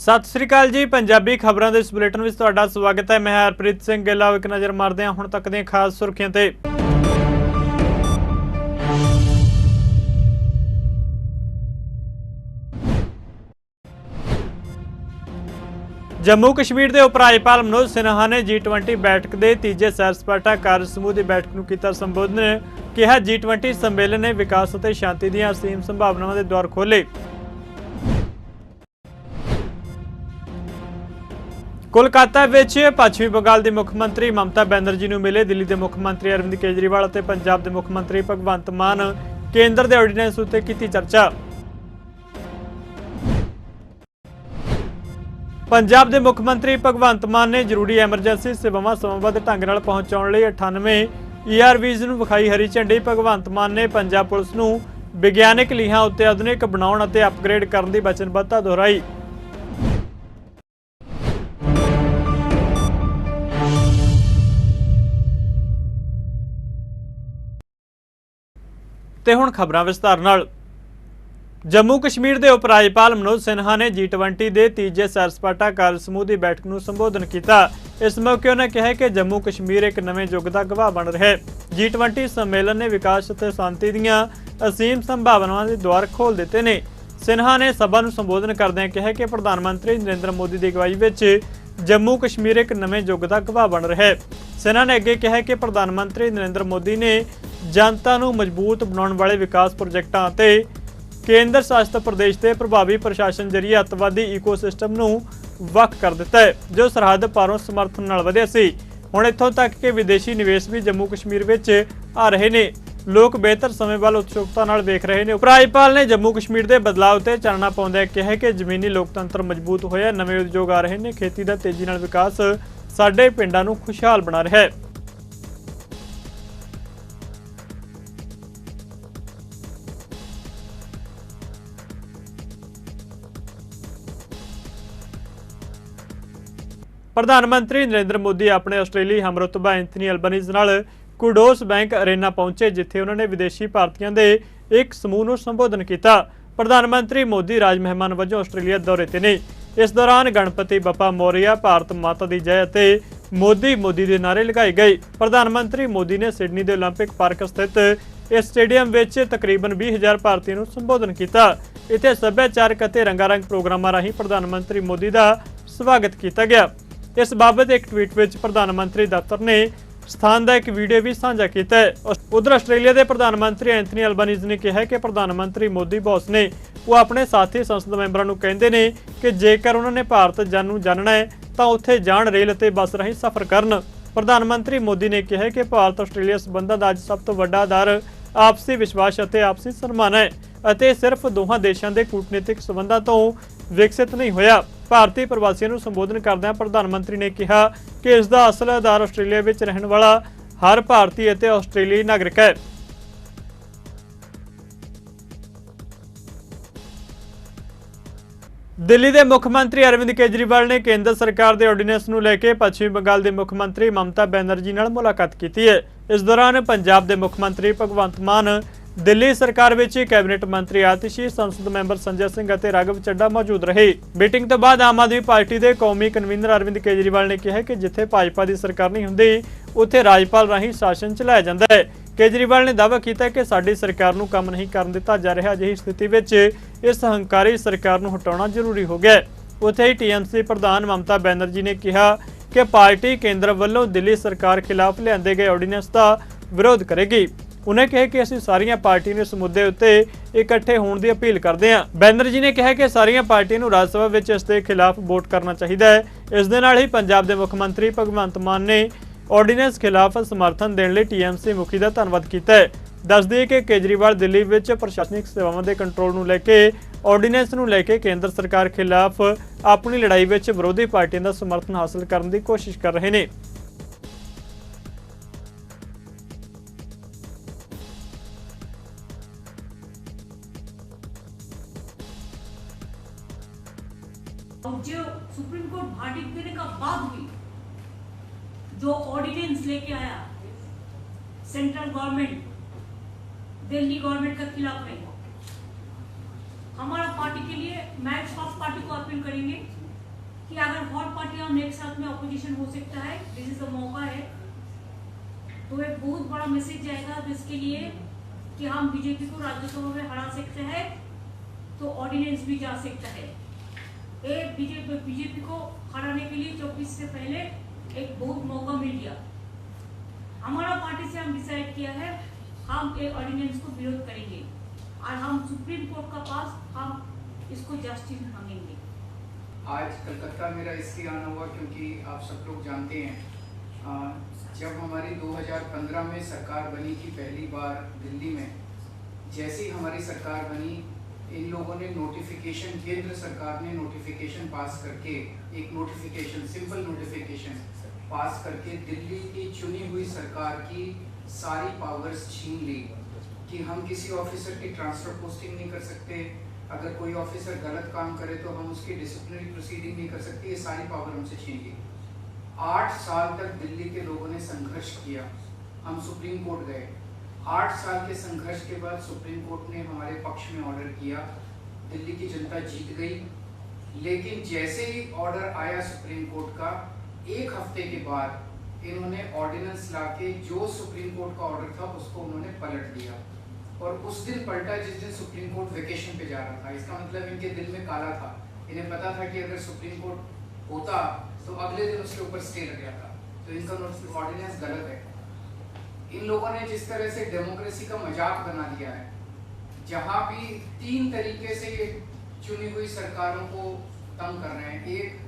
सत श्री अकाल जी। पंजाबी खबरों के इस बुलेटिन में तुहाडा स्वागत है। मैं हरप्रीत सिंह गिल। एक नज़र मारते हैं हुण तक दी खास सुर्खियां ते। जम्मू कश्मीर के उप राज्यपाल मनोज सिन्हा ने G20 बैठक के तीजे सैर सपाटा कार्य समूह की बैठक को किया संबोधन। कहा G20 सम्मेलन ने विकास और शांति दी असीम संभावनावां के द्वार खोले। कोलकाता विच पश्चिमी बंगाल की मुख्यमंत्री ममता बैनर्जी नूं मिले दिल्ली के मुख्यमंत्री अरविंद केजरीवाल और पंजाब के मुख्यमंत्री भगवंत मान। केंद्र के ऑर्डीनेंस उत्ते की चर्चा। पंजाब के मुख्यमंत्री भगवंत मान ने जरूरी एमरजेंसी सेवावां समयबद्ध ढंग नाल पहुंचाउण लई 98 ERVs नूं विखाई हरी झंडी। भगवंत मान ने पंजाब पुलिस नूं विग्यानक लीहां उत्ते आधुनिक बनाउण अते अपग्रेड करन दी वचनबद्धता दोहराई। ते हुण खबरां विस्तार नाल। जम्मू कश्मीर के उप राज्यपाल मनोज सिन्हा ने G20 के तीजे सैर सपाटा कार्य समूह की बैठक को संबोधन किया। इस मौके उन्होंने कहा कि जम्मू कश्मीर एक नवे युग का गवाह बन रहा है। G20 सम्मेलन ने विकास और शांति दी असीम संभावनावां के द्वार खोल दिते ने। सिन्हा ने सभा को संबोधन करदे कहा कि प्रधानमंत्री नरेंद्र मोदी की अगवाई में जम्मू कश्मीर एक नवे युग का गवाह बन रहा है। सिन्हा ने अगे कहा कि प्रधानमंत्री नरेंद्र मोदी ने जनता को मजबूत बनाने वाले विकास प्रोजेक्टों ते केंद्र शासित प्रदेश के प्रभावी प्रशासन जरिए अतवादी ईकोसिस्टम को वख कर दिता है जो सरहद पारों समर्थन नाल वधिया सी। हुण इत्थों तक कि विदेशी निवेश भी जम्मू कश्मीर विच आ रहे ने। लोग बेहतर समय वाल उत्सुकता नाल वेख रहे हैं। उपराज्यपाल ने जम्मू कश्मीर के बदलाव से चानना पाउंदे कहा कि जमीनी लोकतंत्र मजबूत होया, नवे उद्योग आ रहे हैं, खेती का तेजी नाल विकास साडे पिंडां नूं खुशहाल बना रहा है। प्रधानमंत्री नरेंद्र मोदी अपने आस्ट्रेलियाई हमरुतबा एंथनी अल्बनीज नाल कुडोस बैंक अरेना पहुंचे जिथे उन्होंने विदेशी भारतीयों के एक समूह को संबोधन किया। प्रधानमंत्री मोदी राज मेहमान वजों आस्ट्रेलिया दौरे ते ने। इस दौरान गणपति बप्पा मोरिया, भारत माता दी जय ते मोदी मोदी के नारे लगाए गए। प्रधानमंत्री मोदी ने सिडनी के ओलंपिक पार्क स्थित इस स्टेडियम में तकरीबन 20,000 भारतीयों को संबोधन किया। इत्थे सभ्याचारक और रंगारंग प्रोग्रामां राहीं प्रधानमंत्री मोदी का स्वागत किया गया। इस बाबत एक ट्वीट में प्रधानमंत्री दफ्तर ने स्थान का एक वीडियो भी साझा किया है। उधर आस्ट्रेलिया के प्रधानमंत्री एंथनी अल्बनीज ने कहा कि प्रधानमंत्री मोदी बॉस ने वो अपने साथी संसद मैंबरों को कहते हैं कि जेकर उन्होंने भारत जानना है तो उत्थे जाण रेल और बस राही सफर करन। प्रधानमंत्री मोदी ने कहा कि भारत आस्ट्रेलिया संबंधों का अज सब तो वड्डा आधार आपसी विश्वास और आपसी सम्मान है और सिर्फ दोहां देशों के कूटनीतिक संबंधों तो विकसित नहीं होया। भारतीय प्रवासियों को संबोधन करदे प्रधानमंत्री ने कहा कि इसका असल आधार आस्ट्रेलिया में रहने वाला हर भारतीय और आस्ट्रेलियाई नागरिक है। दिल्ली के मुख्यमंत्री अरविंद केजरीवाल ने केंद्र सरकार के ऑर्डीनेंस को लेकर पश्चिमी बंगाल के मुख्यमंत्री ममता बैनर्जी नाल मुलाकात की है। इस दौरान पंजाब के मुख्यमंत्री भगवंत मान, दिल्ली सरकार में कैबिनेट मंत्री आतिशी, संसद मैंबर संजय सिंह और राघव चड्ढा मौजूद रहे। मीटिंग तो बाद आम आदमी पार्टी के कौमी कन्वीनर अरविंद केजरीवाल ने कहा कि जिथे भाजपा की सरकार नहीं होंदी उत्थे राज्यपाल राही शासन चलाया जाता है। केजरीवाल ने दावा किया कि साडी सरकार नूं काम नहीं करन दिता जा रहा। अजिही स्थिति में इस हंकारी सरकार नूं हटाउणा जरूरी हो गया। उत्थे ही TMC प्रधान ममता बैनर्जी ने कहा कि पार्टी केंद्र वालों दिल्ली सरकार खिलाफ लिआंदे गए ऑर्डीनेंस का विरोध करेगी। उन्हें कहा कि असीं सारियां पार्टियां ने इस मुद्दे उत्ते इकट्ठे होने की अपील करते हैं। बैनर्जी ने कहा कि सारियां पार्टियां नूं राज्य सभा में इसके खिलाफ वोट करना चाहिए है। इस दे नाल ही पंजाब के मुख्यमंत्री भगवंत मान ने ऑर्डीनेंस खिलाफ समर्थन देने लिए TMC मुखी का धन्यवाद किया है। दस दिए कि केजरीवाल दिल्ली में प्रशासनिक सेवाओं के कंट्रोल को लेकर ऑर्डीनेंस को लेकर केंद्र सरकार खिलाफ अपनी लड़ाई में विरोधी पार्टियों का समर्थन हासिल करने की कोशिश कर रहे हैं। जो सुप्रीम कोर्ट वर्डिक्ट देने का बाद भी जो ऑर्डिनेंस लेके आया सेंट्रल गवर्नमेंट दिल्ली गवर्नमेंट के खिलाफ नहीं, हमारा पार्टी के लिए मैं सब पार्टी को अपील करेंगे कि अगर हॉट पार्टी और नेक्स्ट साथ में ऑपोजिशन हो सकता है, दिस इज द मौका है, तो एक बहुत बड़ा मैसेज जाएगा जिसके लिए कि हम बीजेपी को राज्यसभा में हरा सकते हैं, तो ऑर्डिनेंस भी जा सकता है। एक बीजेपी को हराने के लिए 24 से पहले एक बहुत मौका मिल गया। हमारा पार्टी से हम डिसाइड किया है हम एक ऑर्डिनेंस को विरोध करेंगे और हम सुप्रीम कोर्ट का पास हम इसको जस्टिस मांगेंगे। आज कलकत्ता मेरा इसलिए आना हुआ क्योंकि आप सब लोग जानते हैं जब हमारी 2015 में सरकार बनी थी पहली बार दिल्ली में, जैसे ही हमारी सरकार बनी इन लोगों ने नोटिफिकेशन, केंद्र सरकार ने नोटिफिकेशन पास करके, एक नोटिफिकेशन, सिंपल नोटिफिकेशन पास करके दिल्ली की चुनी हुई सरकार की सारी पावर्स छीन ली कि हम किसी ऑफिसर की ट्रांसफर पोस्टिंग नहीं कर सकते, अगर कोई ऑफिसर गलत काम करे तो हम उसकी डिसिप्लिनरी प्रोसीडिंग नहीं कर सकते, ये सारी पावर हमसे छीन ली। 8 साल तक दिल्ली के लोगों ने संघर्ष किया, हम सुप्रीम कोर्ट गए। 8 साल के संघर्ष के बाद सुप्रीम कोर्ट ने हमारे पक्ष में ऑर्डर किया, दिल्ली की जनता जीत गई। लेकिन जैसे ही ऑर्डर आया सुप्रीम कोर्ट का, 1 हफ्ते के बाद इन्होंने ऑर्डिनेंस लाके जो सुप्रीम कोर्ट का ऑर्डर था उसको उन्होंने पलट दिया, और उस दिन पलटा जिस दिन सुप्रीम कोर्ट वेकेशन पे जा रहा था। इसका मतलब इनके दिल में काला था, इन्हें पता था कि अगर सुप्रीम कोर्ट होता तो अगले दिन उसके ऊपर स्टे लग जाता, तो इनका ऑर्डिनेंस गलत है। इन लोगों ने जिस तरह से डेमोक्रेसी का मजाक बना दिया है, जहां भी 3 तरीके से ये चुनी हुई सरकारों को तंग कर रहे हैं। एक,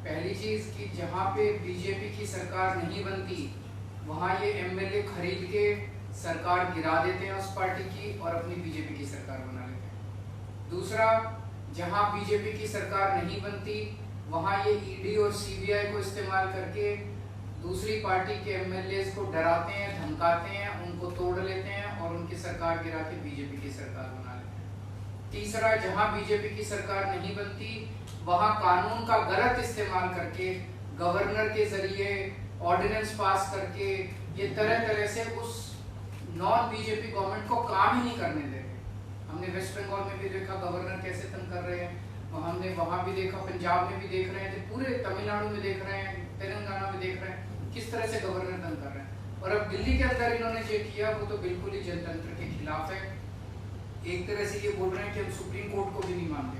पहली चीज कि जहां पे बीजेपी की सरकार नहीं बनती वहां ये एमएलए खरीद के सरकार गिरा देते हैं उस पार्टी की और अपनी बीजेपी की सरकार बना लेते हैं। दूसरा, जहां बीजेपी की सरकार नहीं बनती वहां ये ईडी और सीबीआई को इस्तेमाल करके दूसरी पार्टी के एमएलए को डराते हैं, धमकाते हैं, उनको तोड़ लेते हैं और उनकी सरकार गिरा के बीजेपी की सरकार बना लेते हैं। तीसरा, जहां बीजेपी की सरकार नहीं बनती वहां कानून का गलत इस्तेमाल करके गवर्नर के जरिए ऑर्डिनेंस पास करके ये तरह तरह से उस नॉन बीजेपी गवर्नमेंट को काम ही नहीं करने देते। हमने वेस्ट बंगाल में भी देखा गवर्नर कैसे तंग कर रहे हैं, हमने वहां भी देखा, पंजाब में भी देख रहे हैं, पूरे तमिलनाडु में देख रहे हैं, तेलंगाना में देख रहे हैं किस तरह से गवर्नर तंग कर रहे हैं। और अब दिल्ली के अंदर इन्होंने जो किया वो तो बिल्कुल ही जनतंत्र के खिलाफ है। एक तरह से ये बोल रहे हैं कि हम सुप्रीम कोर्ट को भी नहीं मानते,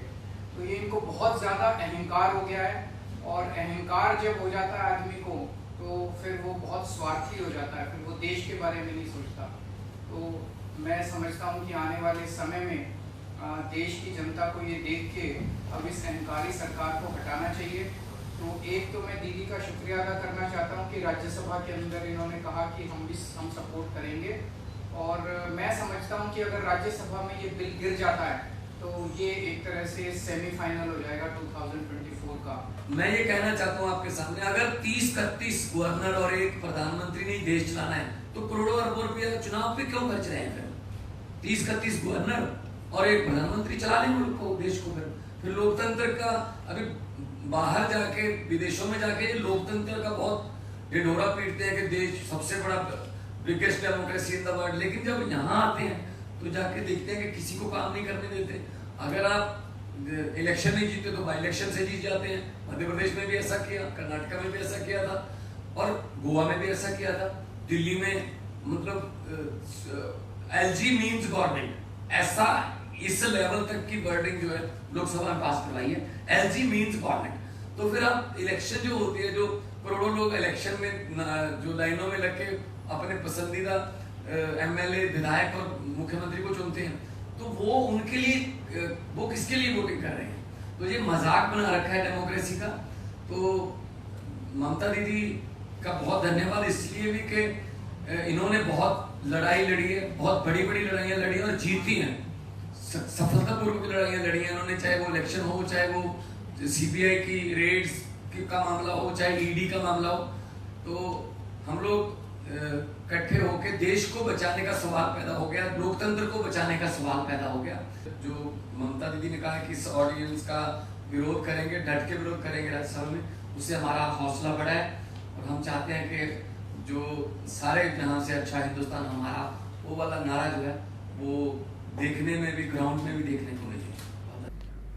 तो ये इनको बहुत ज्यादा अहंकार हो गया है, और अहंकार जब हो जाता है आदमी को तो फिर वो बहुत स्वार्थी हो जाता है, फिर वो देश के बारे में नहीं सोचता। तो मैं समझता हूँ कि आने वाले समय में देश की जनता को ये देख के अब इस अहंकारी सरकार को हटाना चाहिए। तो एक तो मैं दीदी का शुक्रिया अदा करना चाहता हूँ कि राज्यसभा के अंदर इन्होंने कहा कि हम सपोर्ट करेंगे, और मैं समझता हूँ कि अगर राज्यसभा में ये बिल गिर जाता है तो ये एक तरह से सेमीफाइनल हो जाएगा 2024 का। मैं ये कहना चाहता हूँ आपके सामने, अगर 30-31 गवर्नर और एक प्रधानमंत्री ने देश चलाना है तो करोड़ों अरबों रुपया चुनाव पे क्यों खर्च रहे हैं? 30-31 गवर्नर और एक प्रधानमंत्री चला लें मुल्क को, देश को। फिर लोकतंत्र का अभी बाहर जाके, विदेशों में जाके लोकतंत्र का बहुत ढिढोरा पीटते हैं कि देश सबसे बड़ा biggest democracy in the world, लेकिन जब यहाँ आते हैं तो जाके देखते हैं कि किसी को काम नहीं करने देते। अगर आप इलेक्शन नहीं जीते तो बाई इलेक्शन से जीत जाते हैं। मध्य प्रदेश में भी ऐसा किया, कर्नाटक में भी ऐसा किया था, और गोवा में भी ऐसा किया था। दिल्ली में मतलब एलजी मीन्स गवर्नमेंट, ऐसा इस लेवल तक की वर्डिंग जो है लोकसभा में पास करवाई है, एलजी मीन्स गवर्नमेंट। तो फिर आप इलेक्शन जो होती है, जो करोड़ों लोग इलेक्शन में जो लाइनों में लग के अपने पसंदीदा एमएलए, विधायक और मुख्यमंत्री को चुनते हैं, तो वो उनके लिए, वो किसके लिए वोटिंग कर रहे हैं? तो ये मजाक बना रखा है डेमोक्रेसी का। तो ममता दीदी का बहुत धन्यवाद इसलिए भी कि इन्होंने बहुत लड़ाई लड़ी है, बहुत बड़ी बड़ी लड़ाइयाँ लड़ी और जीती हैं, सफलतापूर्वक लड़ाइयाँ लड़ी हैं इन्होंने, चाहे वो इलेक्शन हो, चाहे वो सीबीआई की रेड्स का मामला हो, चाहे ईडी का मामला हो। तो हम लोग इकट्ठे होकर देश को बचाने का सवाल पैदा हो गया, लोकतंत्र को बचाने का सवाल पैदा हो गया। जो ममता दीदी ने कहा कि इस ऑर्डिनेंस का विरोध करेंगे, डट के विरोध करेंगे राज्यसभा में, उससे हमारा हौसला बढ़ा है, और हम चाहते हैं कि जो सारे जहां से अच्छा हिंदुस्तान हमारा, वो वाला नारा जो है वो देखने में भी, ग्राउंड में भी देखने को मिले।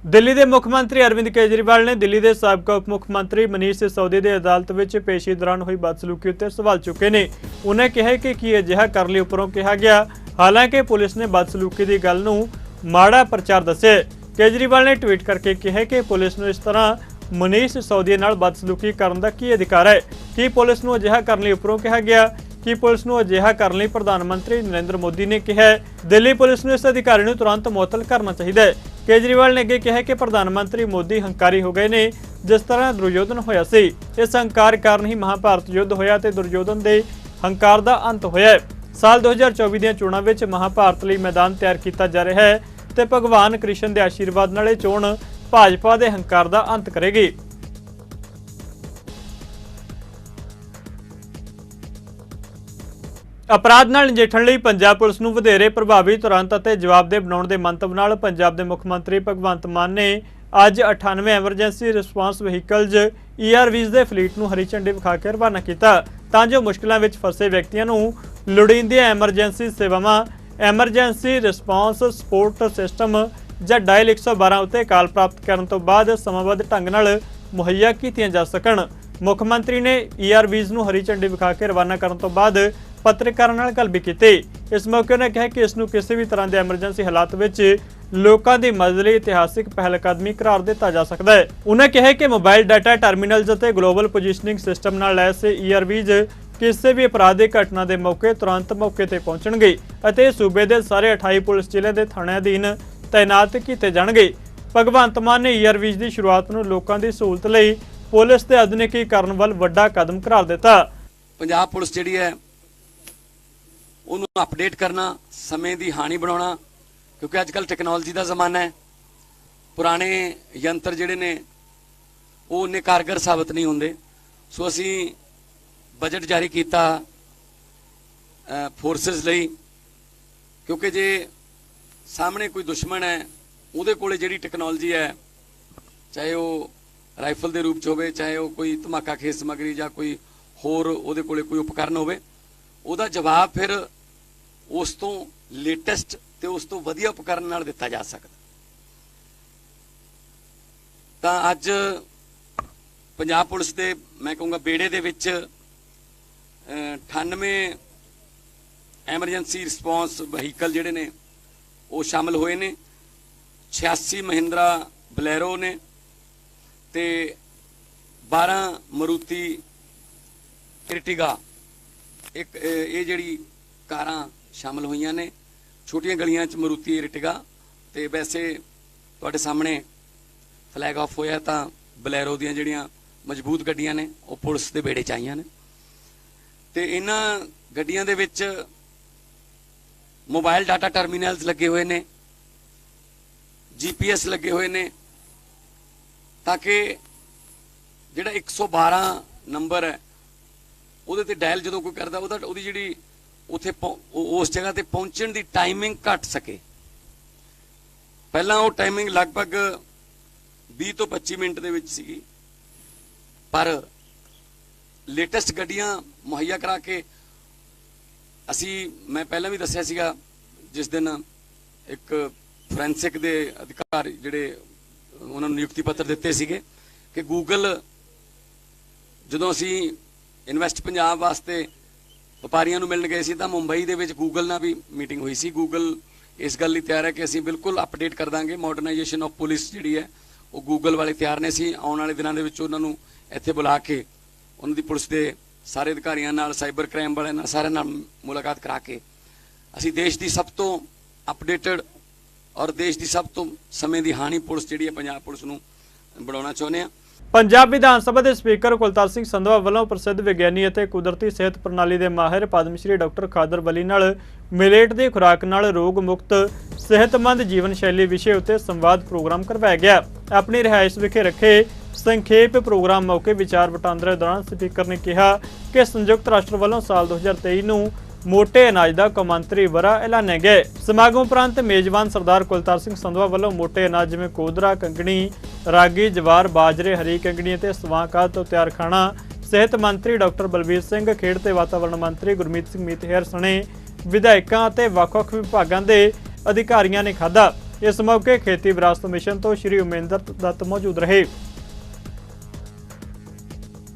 ਦਿੱਲੀ ਦੇ ਮੁੱਖ ਮੰਤਰੀ ਅਰਵਿੰਦ ਕੇਜਰੀਵਾਲ ਨੇ ਦਿੱਲੀ ਦੇ ਸਾਬਕਾ ਉਪ ਮੁੱਖ ਮੰਤਰੀ ਮਨੀਸ਼ ਸਿਸੋਦੀਆ ਦੀ ਅਦਾਲਤ ਵਿੱਚ ਪੇਸ਼ੀ ਦੌਰਾਨ ਹੋਈ ਬਦਸਲੂਕੀ ਉੱਤੇ ਸਵਾਲ ਚੁੱਕੇ ਨੇ। ਉਹਨਾਂ ਕਿਹਾ ਕਿ ਕੀ ਅਜਿਹਾ ਕਰਨ ਲਈ ਉੱਪਰੋਂ ਕਿਹਾ ਗਿਆ, ਹਾਲਾਂਕਿ ਪੁਲਿਸ ਨੇ ਬਦਸਲੂਕੀ ਦੀ ਗੱਲ ਨੂੰ ਮਾੜਾ ਪ੍ਰਚਾਰ ਦੱਸਿਆ। ਕੇਜਰੀਵਾਲ ਨੇ ਟਵੀਟ ਕਰਕੇ ਕਿਹਾ ਕਿ ਪੁਲਿਸ ਨੂੰ ਇਸ ਤਰ੍ਹਾਂ ਮਨੀਸ਼ ਸਿਸੋਦੀਆ ਨਾਲ ਬਦਸਲੂਕੀ ਕਰਨ ਦਾ ਕੀ ਅਧਿਕਾਰ ਹੈ? ਕੀ ਪੁਲਿਸ ਨੂੰ ਅਜਿਹਾ ਕਰਨ ਲਈ ਉੱਪਰੋਂ ਕਿਹਾ ਗਿਆ? ਕਿ ਪੁਲਿਸ ਨੂੰ ਅਜਿਹਾ ਕਰਨ ਲਈ ਪ੍ਰਧਾਨ ਮੰਤਰੀ ਨਰਿੰਦਰ ਮੋਦੀ ਨੇ ਕਿਹਾ ਹੈ? ਦਿੱਲੀ ਪੁਲਿਸ ਨੂੰ ਇਸ ਅਧਿਕਾਰੀ ਨੂੰ ਤੁਰੰਤ ਮੁਅੱਤਲ ਕਰਨਾ ਚਾਹੀਦਾ ਹੈ। ਕੇਜਰੀਵਾਲ ਨੇ ਅੱਗੇ ਕਿਹਾ ਕਿ ਪ੍ਰਧਾਨ ਮੰਤਰੀ ਮੋਦੀ ਹੰਕਾਰੀ ਹੋ ਗਏ ਨੇ, ਜਿਸ ਤਰ੍ਹਾਂ ਦੁਰਯੋਧਨ ਹੋਇਆ ਸੀ। ਇਸ ਹੰਕਾਰ ਕਾਰਨ ਹੀ ਮਹਾਭਾਰਤ ਯੁੱਧ ਹੋਇਆ ਤੇ ਦੁਰਯੋਧਨ ਦੇ ਹੰਕਾਰ ਦਾ ਅੰਤ ਹੋਇਆ ਹੈ। ਸਾਲ 2024 ਦੀਆਂ ਚੋਣਾਂ ਵਿੱਚ ਮਹਾਭਾਰਤ ਲਈ ਮੈਦਾਨ ਤਿਆਰ ਕੀਤਾ ਜਾ ਰਿਹਾ ਹੈ ਤੇ ਭਗਵਾਨ ਕ੍ਰਿਸ਼ਨ ਦੇ ਆਸ਼ੀਰਵਾਦ ਨਾਲ ਇਹ ਚੋਣ ਭਾਜਪਾ ਦੇ ਹੰਕਾਰ ਦਾ ਅੰਤ ਕਰੇਗੀ। ਅਪਰਾਧ ਨਾਲ ਨਜਿੱਠਣ ਲਈ ਪੰਜਾਬ ਪੁਲਿਸ ਨੂੰ ਵਧੇਰੇ ਪ੍ਰਭਾਵੀ, ਤੁਰੰਤ ਅਤੇ ਜਵਾਬਦੇਹ ਬਣਾਉਣ ਦੇ ਮੰਤਵ ਨਾਲ ਪੰਜਾਬ ਦੇ ਮੁੱਖ ਮੰਤਰੀ ਭਗਵੰਤ ਮਾਨ ਨੇ ਅੱਜ 98 ਐਮਰਜੈਂਸੀ ਰਿਸਪਾਂਸ ਵਹੀਕਲਜ਼ ERVs ਦੇ ਫਲੀਟ ਨੂੰ ਹਰੀ ਝੰਡੀ ਵਿਖਾ ਕੇ ਰਵਾਨਾ ਕੀਤਾ ਤਾਂ ਜੋ ਮੁਸ਼ਕਲਾਂ ਵਿੱਚ ਫਸੇ ਵਿਅਕਤੀਆਂ ਨੂੰ ਲੋੜੀਂਦੀਆਂ ਐਮਰਜੈਂਸੀ ਸੇਵਾਵਾਂ, ਐਮਰਜੈਂਸੀ ਰਿਸਪਾਂਸ ਸਪੋਰਟ ਸਿਸਟਮ ਜਾਂ ਡਾਇਲ 112 ਉੱਤੇ ਕਾਲ ਪ੍ਰਾਪਤ ਕਰਨ ਤੋਂ ਬਾਅਦ ਸਮਾਂਬੱਧ ਢੰਗ ਨਾਲ ਮੁਹੱਈਆ ਕੀਤੀਆਂ ਜਾ ਸਕਣ। ਮੁੱਖ ਮੰਤਰੀ ਨੇ ERVs ਨੂੰ ਹਰੀ ਝੰਡੀ ਵਿਖਾ ਕੇ ਰਵਾਨਾ ਕਰਨ ਤੋਂ ਬਾਅਦ ਪੱਤਰਕਾਰਾਂ ਨਾਲ ਗੱਲ ਵੀ ਕੀਤੀ। ਇਸ ਮੌਕੇ ਉਹਨਾਂ ਕਿਹਾ ਕਿ ਇਸ ਨੂੰ ਕਿਸੇ ਵੀ ਤਰ੍ਹਾਂ ਦੇ ਐਮਰਜੈਂਸੀ ਹਾਲਾਤ ਵਿੱਚ ਲੋਕਾਂ ਦੀ ਮਦਦ ਲਈ ਇਤਿਹਾਸਿਕ ਪਹਿਲਕਦਮੀ ਕਰਾਰ ਦਿੱਤਾ ਜਾ ਸਕਦਾ ਹੈ। ਉਹਨਾਂ ਕਿਹਾ ਕਿ ਮੋਬਾਈਲ ਡਾਟਾ ਟਰਮੀਨਲਜ਼ ਅਤੇ ਗਲੋਬਲ ਪੋਜੀਸ਼ਨਿੰਗ ਸਿਸਟਮ ਨਾਲ ਲੈਸ ERVs ਕਿਸੇ ਵੀ ਅਪਰਾਧਿਕ ਘਟਨਾ ਦੇ ਮੌਕੇ ਤੁਰੰਤ ਮੌਕੇ ਤੇ ਪਹੁੰਚਣਗੇ ਅਤੇ ਸੂਬੇ ਦੇ ਸਾਰੇ 28 ਪੁਲਿਸ ਜ਼ਿਲ੍ਹਿਆਂ ਦੇ ਥਾਣਿਆਂ ਅਧੀਨ ਤਾਇਨਾਤ ਕੀਤੇ ਜਾਣਗੇ। ਭਗਵੰਤ ਮਾਨ ਨੇ ERVs ਦੀ ਸ਼ੁਰੂਆਤ ਨੂੰ ਲੋਕਾਂ ਦੀ ਸਹੂਲਤ ਲਈ ਪੁਲਿਸ ਦੇ ਆਧੁਨਿਕੀਕਰਨ ਵੱਲ ਵੱਡਾ ਕਦਮ ਕਰਾਰ ਦਿੱਤਾ। ਪੰਜਾਬ ਪੁਲਿਸ ਜਿਹੜੀ ਹੈ ਉਹਨੂੰ ਅਪਡੇਟ ਕਰਨਾ, ਸਮੇਂ ਦੀ ਹਾਨੀ ਬਣਾਉਣਾ, ਕਿਉਂਕਿ ਅੱਜ ਕੱਲ੍ਹ ਟੈਕਨੋਲੋਜੀ ਦਾ ਜ਼ਮਾਨਾ ਹੈ। ਪੁਰਾਣੇ ਯੰਤਰ ਜਿਹੜੇ ਨੇ ਉਹ ਉਨੇ ਕਾਰਗਰ ਸਾਬਤ ਨਹੀਂ ਹੁੰਦੇ। ਸੋ ਅਸੀਂ ਬਜਟ ਜਾਰੀ ਕੀਤਾ ਫੋਰਸਿਸ ਲਈ, ਕਿਉਂਕਿ ਜੇ ਸਾਹਮਣੇ ਕੋਈ ਦੁਸ਼ਮਣ ਹੈ ਉਹਦੇ ਕੋਲੇ ਜਿਹੜੀ ਟੈਕਨੋਲੋਜੀ ਹੈ, ਚਾਹੇ ਉਹ ਰਾਈਫਲ ਦੇ ਰੂਪ 'ਚ ਹੋਵੇ, ਚਾਹੇ ਉਹ ਕੋਈ ਧਮਾਕਾ ਖੇਸ ਸਮੱਗਰੀ ਜਾਂ ਕੋਈ ਹੋਰ ਉਹਦੇ ਕੋਲੇ ਕੋਈ ਉਪਕਰਨ ਹੋਵੇ, ਉਹਦਾ ਜਵਾਬ ਫਿਰ ਉਸ ਤੋਂ ਲੇਟੈਸਟ ਤੇ ਉਸ ਤੋਂ ਵਧੀਆ ਉਪਕਰਨ ਨਾਲ ਦਿੱਤਾ ਜਾ ਸਕਦਾ। ਤਾਂ ਅੱਜ ਪੰਜਾਬ ਪੁਲਿਸ ਦੇ ਮੈਂ ਕਹੂੰਗਾ ਬੇੜੇ ਦੇ ਵਿੱਚ 98 ਐਮਰਜੈਂਸੀ ਰਿਸਪੌਂਸ ਵਹੀਕਲ ਜਿਹੜੇ ਨੇ ਉਹ ਸ਼ਾਮਲ ਹੋਏ ਨੇ। 86 ਮਹਿੰਦਰਾ ਬਲੈਰੋ ਨੇ ਤੇ 12 ਮਰੂਤੀ ਇਰਟਿਗਾ ਇੱਕ ਇਹ ਜਿਹੜੀ ਕਾਰਾਂ ਸ਼ਾਮਲ ਹੋਈਆਂ ਨੇ। ਛੋਟੀਆਂ ਗਲੀਆਂ 'ਚ ਮਰੂਤੀ ਇਰਟਿਗਾ ਤੇ ਵੈਸੇ ਤੁਹਾਡੇ ਸਾਹਮਣੇ ਫਲੈਗ ਆਫ ਹੋਇਆ ਤਾਂ ਬਲੈਰੋ ਦੀਆਂ ਜਿਹੜੀਆਂ ਮਜ਼ਬੂਤ ਗੱਡੀਆਂ ਨੇ ਉਹ ਪੁਲਿਸ ਦੇ ਬੇੜੇ 'ਚ ਆਈਆਂ ਨੇ। ਤੇ ਇਹਨਾਂ ਗੱਡੀਆਂ ਦੇ ਵਿੱਚ ਮੋਬਾਈਲ ਡਾਟਾ ਟਰਮੀਨਲਸ ਲੱਗੇ ਹੋਏ ਨੇ, GPS ਲੱਗੇ ਹੋਏ ਨੇ, ਤਾਂ ਕਿ ਜਿਹੜਾ 112 ਨੰਬਰ ਹੈ ਉਹਦੇ ਤੇ ਡਾਇਲ ਜਦੋਂ ਕੋਈ ਕਰਦਾ ਉਹਦੀ ਜਿਹੜੀ ਉੱਥੇ ਉਸ ਜਗ੍ਹਾ ਤੇ ਪਹੁੰਚਣ ਦੀ ਟਾਈਮਿੰਗ ਘਟ ਸਕੇ। ਪਹਿਲਾਂ ਉਹ ਟਾਈਮਿੰਗ ਲਗਭਗ 20 ਤੋਂ 25 ਮਿੰਟ ਦੇ ਵਿੱਚ ਸੀਗੀ, ਪਰ ਲੇਟੈਸਟ ਗੱਡੀਆਂ ਮੁਹੱਈਆ ਕਰਾ ਕੇ ਮੈਂ ਪਹਿਲਾਂ ਵੀ ਦੱਸਿਆ ਸੀਗਾ, ਜਿਸ ਦਿਨ ਇੱਕ ਫੋਰੈਂਸਿਕ ਦੇ ਅਧਿਕਾਰੀ ਜਿਹੜੇ ਉਹਨਾਂ ਨੂੰ ਨਿਯੁਕਤੀ ਪੱਤਰ ਦਿੱਤੇ ਸੀਗੇ ਕਿ ਗੂਗਲ, ਜਦੋਂ ਅਸੀਂ ਇਨਵੈਸਟ ਪੰਜਾਬ ਵਾਸਤੇ ਵਪਾਰੀਆਂ ਨੂੰ ਮਿਲਣ ਗਏ ਸੀ ਤਾਂ ਮੁੰਬਈ ਦੇ ਵਿੱਚ ਗੂਗਲ ਨਾਲ ਵੀ ਮੀਟਿੰਗ ਹੋਈ ਸੀ। ਗੂਗਲ ਇਸ ਗੱਲ ਲਈ ਤਿਆਰ ਹੈ ਕਿ ਅਸੀਂ ਬਿਲਕੁਲ ਅਪਡੇਟ ਕਰ ਦਾਂਗੇ। ਮਾਡਰਨਾਈਜੇਸ਼ਨ ਆਫ ਪੁਲਿਸ ਜਿਹੜੀ ਹੈ ਉਹ ਗੂਗਲ ਵਾਲੇ ਤਿਆਰ ਨੇ। ਅਸੀਂ ਆਉਣ ਵਾਲੇ ਦਿਨਾਂ ਦੇ ਵਿੱਚ ਉਹਨਾਂ ਨੂੰ ਇੱਥੇ ਬੁਲਾ ਕੇ ਉਹਨਾਂ ਦੀ ਪੁਲਿਸ ਦੇ ਸਾਰੇ ਅਧਿਕਾਰੀਆਂ ਨਾਲ, ਸਾਈਬਰ ਕ੍ਰਾਈਮ ਵਾਲਿਆਂ ਨਾਲ, ਸਾਰਿਆਂ ਨਾਲ ਮੁਲਾਕਾਤ ਕਰਾ ਕੇ ਅਸੀਂ ਦੇਸ਼ ਦੀ ਸਭ ਤੋਂ ਅਪਡੇਟਡ ਔਰ ਦੇਸ਼ ਦੀ ਸਭ ਤੋਂ ਸਮੇਂ ਦੀ ਹਾਨੀ ਪੁਲਿਸ ਜਿਹੜੀ ਹੈ ਪੰਜਾਬ ਪੁਲਿਸ ਨੂੰ ਬਣਾਉਣਾ ਚਾਹੁੰਦੇ ਹਾਂ। ਪੰਜਾਬ ਵਿਧਾਨ ਸਭਾ ਦੇ ਸਪੀਕਰ ਕੁਲਤਾਰ ਸਿੰਘ ਸੰਧਵਾ ਵੱਲੋਂ ਪ੍ਰਸਿੱਧ ਵਿਗਿਆਨੀ ਅਤੇ ਕੁਦਰਤੀ ਸਿਹਤ ਪ੍ਰਣਾਲੀ ਦੇ ਮਾਹਿਰ ਪਦਮ ਸ਼੍ਰੀ ਡਾਕਟਰ ਖਾਦਰ ਵਲੀ ਨਾਲ ਮਿਲੇਟ ਦੀ ਖੁਰਾਕ ਨਾਲ ਰੋਗ ਮੁਕਤ ਸਿਹਤਮੰਦ ਜੀਵਨ ਸ਼ੈਲੀ ਵਿਸ਼ੇ ਉੱਤੇ ਸੰਵਾਦ ਪ੍ਰੋਗਰਾਮ ਕਰਵਾਇਆ ਗਿਆ। ਆਪਣੀ ਰਿਹਾਇਸ਼ ਵਿਖੇ ਰੱਖੇ ਸੰਖੇਪ ਪ੍ਰੋਗਰਾਮ ਮੌਕੇ ਵਿਚਾਰ ਵਟਾਂਦਰੇ ਦੌਰਾਨ ਸਪੀਕਰ ਨੇ ਕਿਹਾ ਕਿ ਸੰਯੁਕਤ ਰਾਸ਼ਟਰ ਵੱਲੋਂ ਸਾਲ 2023 ਨੂੰ ਮੋਟੇ ਅਨਾਜ ਦਾ ਕੌਮਾਂਤਰੀ ਵਰ੍ਹਾ ਐਲਾਨਿਆ ਗਿਆ। ਸਮਾਗਮ ਉਪਰੰਤ ਮੇਜ਼ਬਾਨ ਸਰਦਾਰ ਕੁਲਤਾਰ ਸਿੰਘ ਸੰਧਵਾ ਵੱਲੋਂ ਮੋਟੇ ਅਨਾਜ ਜਿਵੇਂ ਕੋਦਰਾ, ਕੰਗਣੀ, ਰਾਗੀ, ਜਵਾਰ, ਬਾਜਰੇ, ਹਰੀ ਕੰਗਣੀ ਅਤੇ ਸਵਾਂਕਾਦ ਤੋਂ ਤਿਆਰ ਖਾਣਾ ਸਿਹਤ ਮੰਤਰੀ ਡਾਕਟਰ ਬਲਬੀਰ ਸਿੰਘ, ਖੇਡ ਤੇ ਵਾਤਾਵਰਣ ਮੰਤਰੀ ਗੁਰਮੀਤ ਸਿੰਘ ਮੀਤਹਿਰ ਸਣੇ ਵਿਧਾਇਕਾਂ ਅਤੇ ਵੱਖ-ਵੱਖ ਵਿਭਾਗਾਂ ਦੇ ਅਧਿਕਾਰੀਆਂ ਨੇ ਖਾਧਾ। इस मौके खेती विरासत मिशन तो श्री उमेंद्र दत्त मौजूद रहे।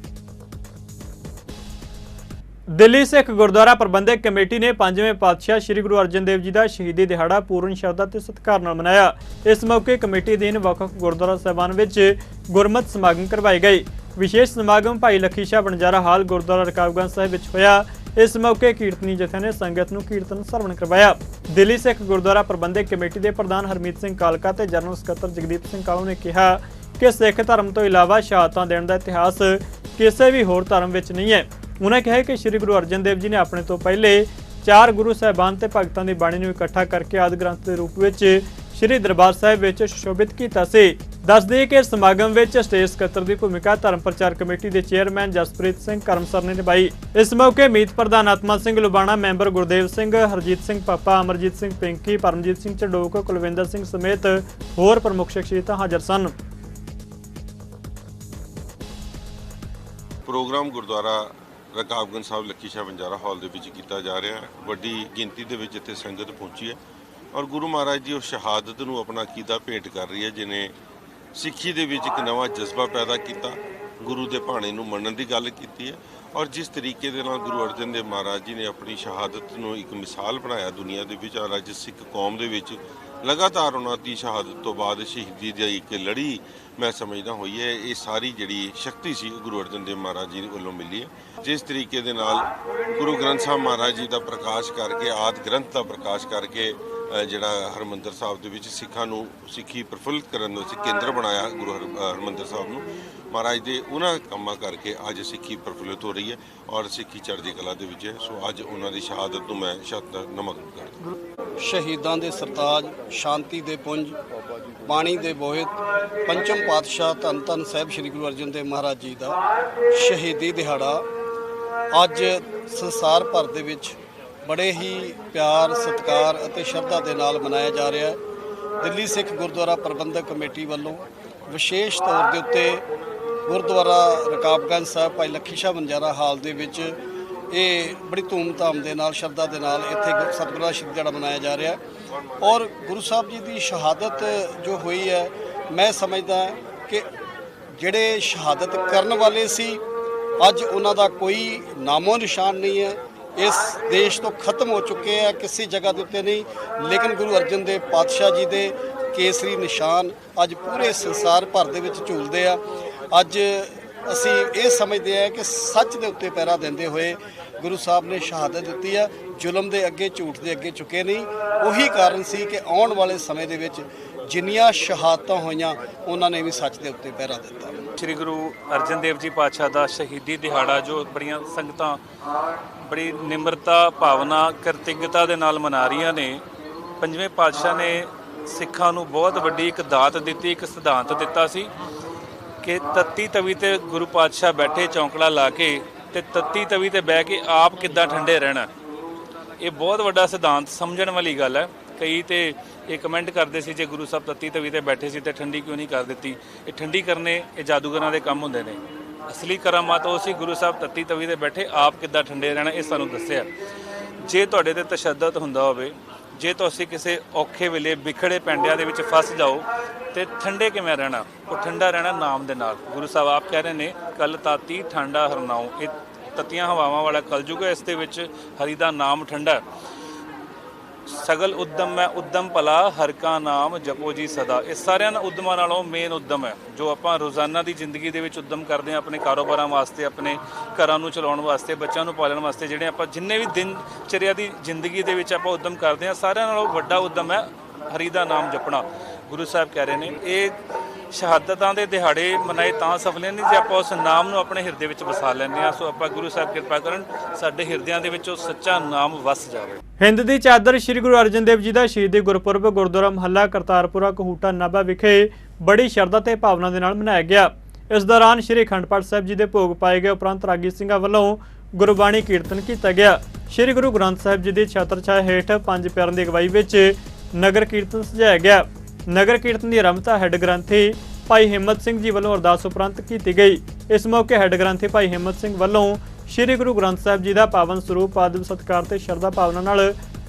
दिल्ली सिख गुरुद्वारा प्रबंधक कमेटी ने 5वें पातशाह श्री गुरु अर्जन देव जी का शहीदी दिहाड़ा पूर्ण श्रद्धा ते सत्कार नाल मनाया। इस मौके कमेटी अधीन वख-वख गुरुद्वारा साहिबान विच गुरमत समागम करवाए गए। विशेष समागम भाई लखी शाह बंजारा हाल गुरुद्वारा रकाबगंज साहिब विच होया। इस मौके कीर्तनी जथे ने संगत नूं कीर्तन सरवण करवाया। दिल्ली सिख गुरुद्वारा प्रबंधक कमेटी के प्रधान हरमीत सिंह कालका ते जनरल सकत्तर जगदीप सिंह कालू ने कहा कि सिख धर्म तो इलावा शहादतां देण दा इतिहास किसी भी होर धर्म विच नहीं है। उन्होंने कहा कि श्री गुरु अर्जन देव जी ने अपने तो पहले 4 गुरु साहिबान ते भगतां दी बाणी नूं इकट्ठा करके आदि ग्रंथ के रूप विच श्री दरबार साहिब विच सुशोभित कीता सी। दस दें कि समागम विच स्टेज सकत्तर की भूमिका धर्म प्रचार कमेटी के चेयरमैन जसप्रीत सिंह करमसर ने निभाई। इस मौके मीत प्रधान आत्मा सिंह लुबाणा, मैंबर गुरदेव सिंह, हरजीत सिंह पापा, अमरजीत सिंह पिंकी, परमजीत सिंह झंडोक, कुलविंदर सिंह समेत होर प्रमुख शख्सियतां हाज़र सन। प्रोग्राम गुरुद्वारा रकाबगंज साहब लखी शाह बंजारा हाल दे विच कीता जा रहा है। वड्डी गिनती दे विच इत्थे संगत पहुंची है और गुरु महाराज जी उस शहादत नूं अपना अकीदा भेंट कर रही है जिन्हें सिੱਖੀ ਦੇ ਵਿੱਚ एक नवा जज्बा पैदा किया, गुरु के भाणे नूं मनण की गल की है और जिस तरीके दे नाल गुरु अर्जन देव महाराज जी ने अपनी शहादत नूं एक मिसाल बनाया दुनिया के विच और अज सिख कौम दे विच लगातार उन्हां दी शहादत तो बाद शहीदी दी एक लड़ी मैं समझदा हुई है। ये सारी जिहड़ी शक्ति सी गुरु अर्जन देव महाराज जी वल्लों मिली है। जिस तरीके दे नाल गुरु ग्रंथ साहब महाराज जी का प्रकाश करके आदि ग्रंथ का प्रकाश करके ਜਿਹੜਾ ਹਰਮੰਦਰ ਸਾਹਿਬ ਦੇ ਵਿੱਚ ਸਿੱਖਾਂ ਨੂੰ ਸਿੱਖੀ ਪ੍ਰਫੁੱਲਿਤ ਕਰਨ ਵਿੱਚ ਕੇਂਦਰ ਬਣਾਇਆ ਗੁਰੂ ਹਰਮੰਦਰ ਸਾਹਿਬ ਨੂੰ ਮਹਾਰਾਜ ਦੇ ਉਹਨਾਂ ਕੰਮਾਂ ਕਰਕੇ ਅੱਜ ਸਿੱਖੀ ਪ੍ਰਫੁੱਲਿਤ ਹੋ ਰਹੀ ਹੈ ਔਰ ਸਿੱਖੀ ਚੜ੍ਹਦੀ ਕਲਾ ਦੇ ਵਿੱਚ ਹੈ। ਸੋ ਅੱਜ ਉਹਨਾਂ ਦੀ ਸ਼ਹਾਦਤ ਨੂੰ ਮੈਂ ਸ਼ਤ ਨਮਨ ਕਰਦਾ। ਸ਼ਹੀਦਾਂ ਦੇ ਸਰਤਾਜ, ਸ਼ਾਂਤੀ ਦੇ ਪੁੰਜ, ਬਾਣੀ ਦੇ ਬੋਹਿਤ, ਪੰਚਮ ਪਾਤਸ਼ਾਹ ਧੰਨ ਧੰਨ ਸਾਹਿਬ ਸ੍ਰੀ ਗੁਰੂ ਅਰਜਨ ਦੇਵ ਮਹਾਰਾਜ ਜੀ ਦਾ ਸ਼ਹੀਦੀ ਦਿਹਾੜਾ ਅੱਜ ਸੰਸਾਰ ਭਰ ਦੇ ਵਿੱਚ बड़े ही प्यार सत्कार और श्रद्धा के नाल मनाया जा रहा है। दिल्ली सिख गुरुद्वारा प्रबंधक कमेटी वालों विशेष तौर के उत्ते गुरुद्वारा रकाबगंज साहब भाई लखी शाह बंजारा हाल दे विच ये बड़ी धूमधाम के नाल श्रद्धा के नाल इत्थे सतगुरू दा शहीदी दिहाड़ा मनाया जा रहा है। और गुरु साहब जी की शहादत जो हुई है, मैं समझदा कि जिहड़े शहादत करन वाले सी अज उन्हां दा कोई नामो निशान नहीं है, इस देश तो खत्म हो चुके हैं, किसी जगह के उत्ते नहीं। लेकिन गुरु अर्जन देव पातशाह जी के केसरी निशान अज पूरे संसार भर दे विच झूलदे आ। अज असी ये समझते हैं कि सच के उत्ते पैरा देंदे हुए गुरु साहब ने शहादत दी है। जुल्म के अगे झूठ के अगे चुके नहीं। उही कारण सी कि आने वाले समय दे विच जिन्नियां शहादतां होईयां उन्होंने भी सच के उत्ते पैरा दिता। श्री गुरु अर्जन देव जी पातशाह का शहीदी दिहाड़ा जो बड़ियां संगतां बड़ी निमरता भावना कृतज्ञता के नाल मना रही ने। पंजवें पातशाह ने सिखां नूं बहुत वड्डी एक दात दी, एक सिद्धांत दिता सी कि तत्ती तवी ते गुरु पातशाह बैठे चौंकड़ा ला के ते तत्ती तवी ते बह के आप किद्दां ठंडे रहना। ये बहुत वड्डा सिद्धांत समझण वाली गल है। कई तो ये कमेंट करते सी जे गुरु साहब तत्ती तवी ते बैठे सी ते ठंडी क्यों नहीं कर दी। ये ठंडी करने ये जादूगरां दे काम हुंदे ने। असली करामात वो सी गुरु साहब तत्ती तवी ते बैठे आप किद्दां ठंडे रहना, ये सानूं दस्सिआ। जे तुहाडे ते तशद्दद हुंदा होवे, जे तुसीं किसी औखे वेले बिखड़े पैंडिਆਂ ਦੇ ਵਿੱਚ फस जाओ तो ठंडे किवें रहना, वो ठंडा रहना नाम दे नाल। गुरु साहब आप कह रहे हैं कल ताती ठंडा हरनाओ, ये तत्तियां हवावां वाला कलयुग है। इस दे विच हरि दा नाम ठंडा। सगल उद्यम मैं उद्यम भला हर का नाम जपो जी सदा। इस सारिਆਂ उद्यमां नालों मेन उद्यम है जो ਆਪਾਂ रोज़ाना की जिंदगी ਦੇ ਵਿੱਚ उद्यम करते हैं अपने कारोबारां वास्ते, अपने घरां ਨੂੰ ਚਲਾਉਣ ਵਾਸਤੇ, ਬੱਚਿਆਂ ਨੂੰ ਪਾਲਣ ਵਾਸਤੇ। ਜਿਹੜੇ ਆਪਾਂ ਜਿੰਨੇ ਵੀ ਦਿਨਚਰਿਆ ਦੀ ਜ਼ਿੰਦਗੀ ਦੇ ਵਿੱਚ ਆਪਾਂ ਉद्यम ਕਰਦੇ ਹਾਂ, ਸਾਰਿਆਂ ਨਾਲੋਂ ਵੱਡਾ ਉद्यम ਹੈ ਹਰੀ ਦਾ ਨਾਮ ਜਪਣਾ। ਗੁਰੂ ਸਾਹਿਬ ਕਹਿ ਰਹੇ ਨੇ ਇਹ ਸ਼ਹਾਦਤਾਂ ਦੇ ਦਿਹਾੜੇ ਮਨਾਏ ਤਾਂ ਸਫਲ ਨੇ ਜੇ ਆਪਾਂ ਉਸ ਨਾਮ ਨੂੰ ਆਪਣੇ ਹਿਰਦੇ ਵਿੱਚ ਵਸਾ ਲੈਂਦੇ ਹਾਂ। ਸੋ ਆਪਾਂ ਗੁਰੂ ਸਾਹਿਬ ਕਿਰਪਾ ਕਰਨ ਸਾਡੇ ਹਿਰਦਿਆਂ ਦੇ ਵਿੱਚ ਉਹ ਸੱਚਾ ਨਾਮ ਵਸ ਜਾਵੇ। ਹਿੰਦ ਦੀ ਚਾਦਰ ਸ਼੍ਰੀ ਗੁਰੂ ਅਰਜਨ ਦੇਵ ਜੀ ਦਾ ਸ਼ਹੀਦੀ ਗੁਰਪੁਰਬ ਗੁਰਦੁਆਰਾ ਮਹੱਲਾ ਕਰਤਾਰਪੁਰਾ ਕਹੂਟਾ ਨਾਭਾ ਵਿਖੇ ਬੜੀ ਸ਼ਰਧਾ ਤੇ ਭਾਵਨਾ ਦੇ ਨਾਲ ਮਨਾਇਆ ਗਿਆ। ਇਸ ਦੌਰਾਨ ਸ਼੍ਰੀ ਅਖੰਡ ਪਾਠ ਸਾਹਿਬ ਜੀ ਦੇ ਭੋਗ ਪਾਏ ਗਏ ਉਪਰੰਤ ਰਾਗੀ ਸਿੰਘਾਂ ਵੱਲੋਂ ਗੁਰਬਾਣੀ ਕੀਰਤਨ ਕੀਤਾ ਗਿਆ। ਸ਼੍ਰੀ ਗੁਰੂ ਗ੍ਰੰਥ ਸਾਹਿਬ ਜੀ ਦੀ ਛਤਰ ਛਾਇਆ ਹੇਠ ਪੰਜ ਪਿਆਰਿਆਂ ਦੀ ਅਗਵਾਈ ਵਿੱਚ ਨਗਰ ਕੀਰਤਨ ਸਜਾਇਆ ਗਿਆ। नगर कीर्तन की आरंभता हैड ग्रंथी भाई हिम्मत सिंह जी वालों अरदास उपरंत की गई। इस मौके हैड ग्रंथी भाई हिम्मत सिंह वालों श्री गुरु ग्रंथ साहिब जी का पावन स्वरूप आदब सत्कार ते श्रद्धा भावना नाल